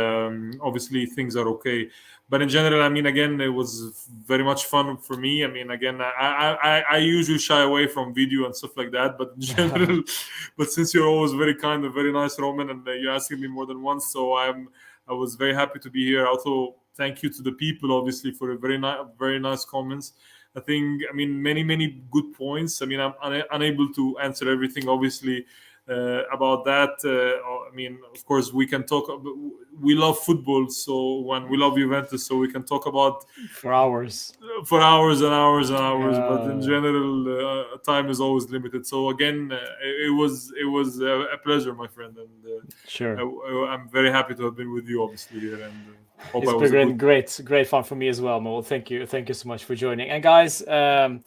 things are okay. But in general, I mean, again, it was very much fun for me. I mean, again, I usually shy away from video and stuff like that, but in general, but since you're always very kind and very nice, Roman, and you're asking me more than once, so I was very happy to be here. Also, thank you to the people, obviously, for a very nice comments. I think, I mean, many good points. I mean, I'm unable to answer everything, obviously, about that. I mean, of course, we can talk. We love football, so when we love Juventus, so we can talk about For hours. for hours and hours and hours. But in Yeah. general, time is always limited. So again, it was a pleasure, my friend, and Sure. I'm very happy to have been with you, obviously, here, and hope It's I was a been good. great fun for me as well, Mo. Thank you so much for joining. And guys,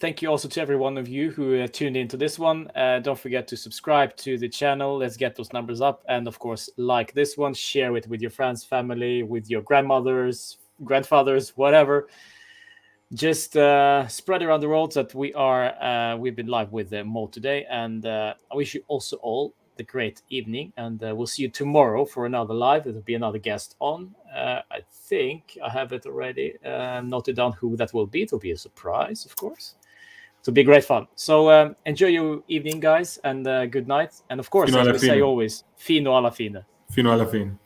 thank you also to every one of you who tuned into this one. Don't forget to subscribe to the channel. Let's get those numbers up, and of course, like this one, share it with your friends, family, with your grandmothers, grandfathers, whatever. Just spread around the world that we've been live with Mo today, and I wish you also all the great evening, and we'll see you tomorrow for another live. There'll be another guest on. I think I have it already noted down who that will be. It'll be a surprise, of course. It'll be great fun. So enjoy your evening, guys, and good night. And of course, Fino as alla we say fine. always, fino alla fine. Fino alla fine.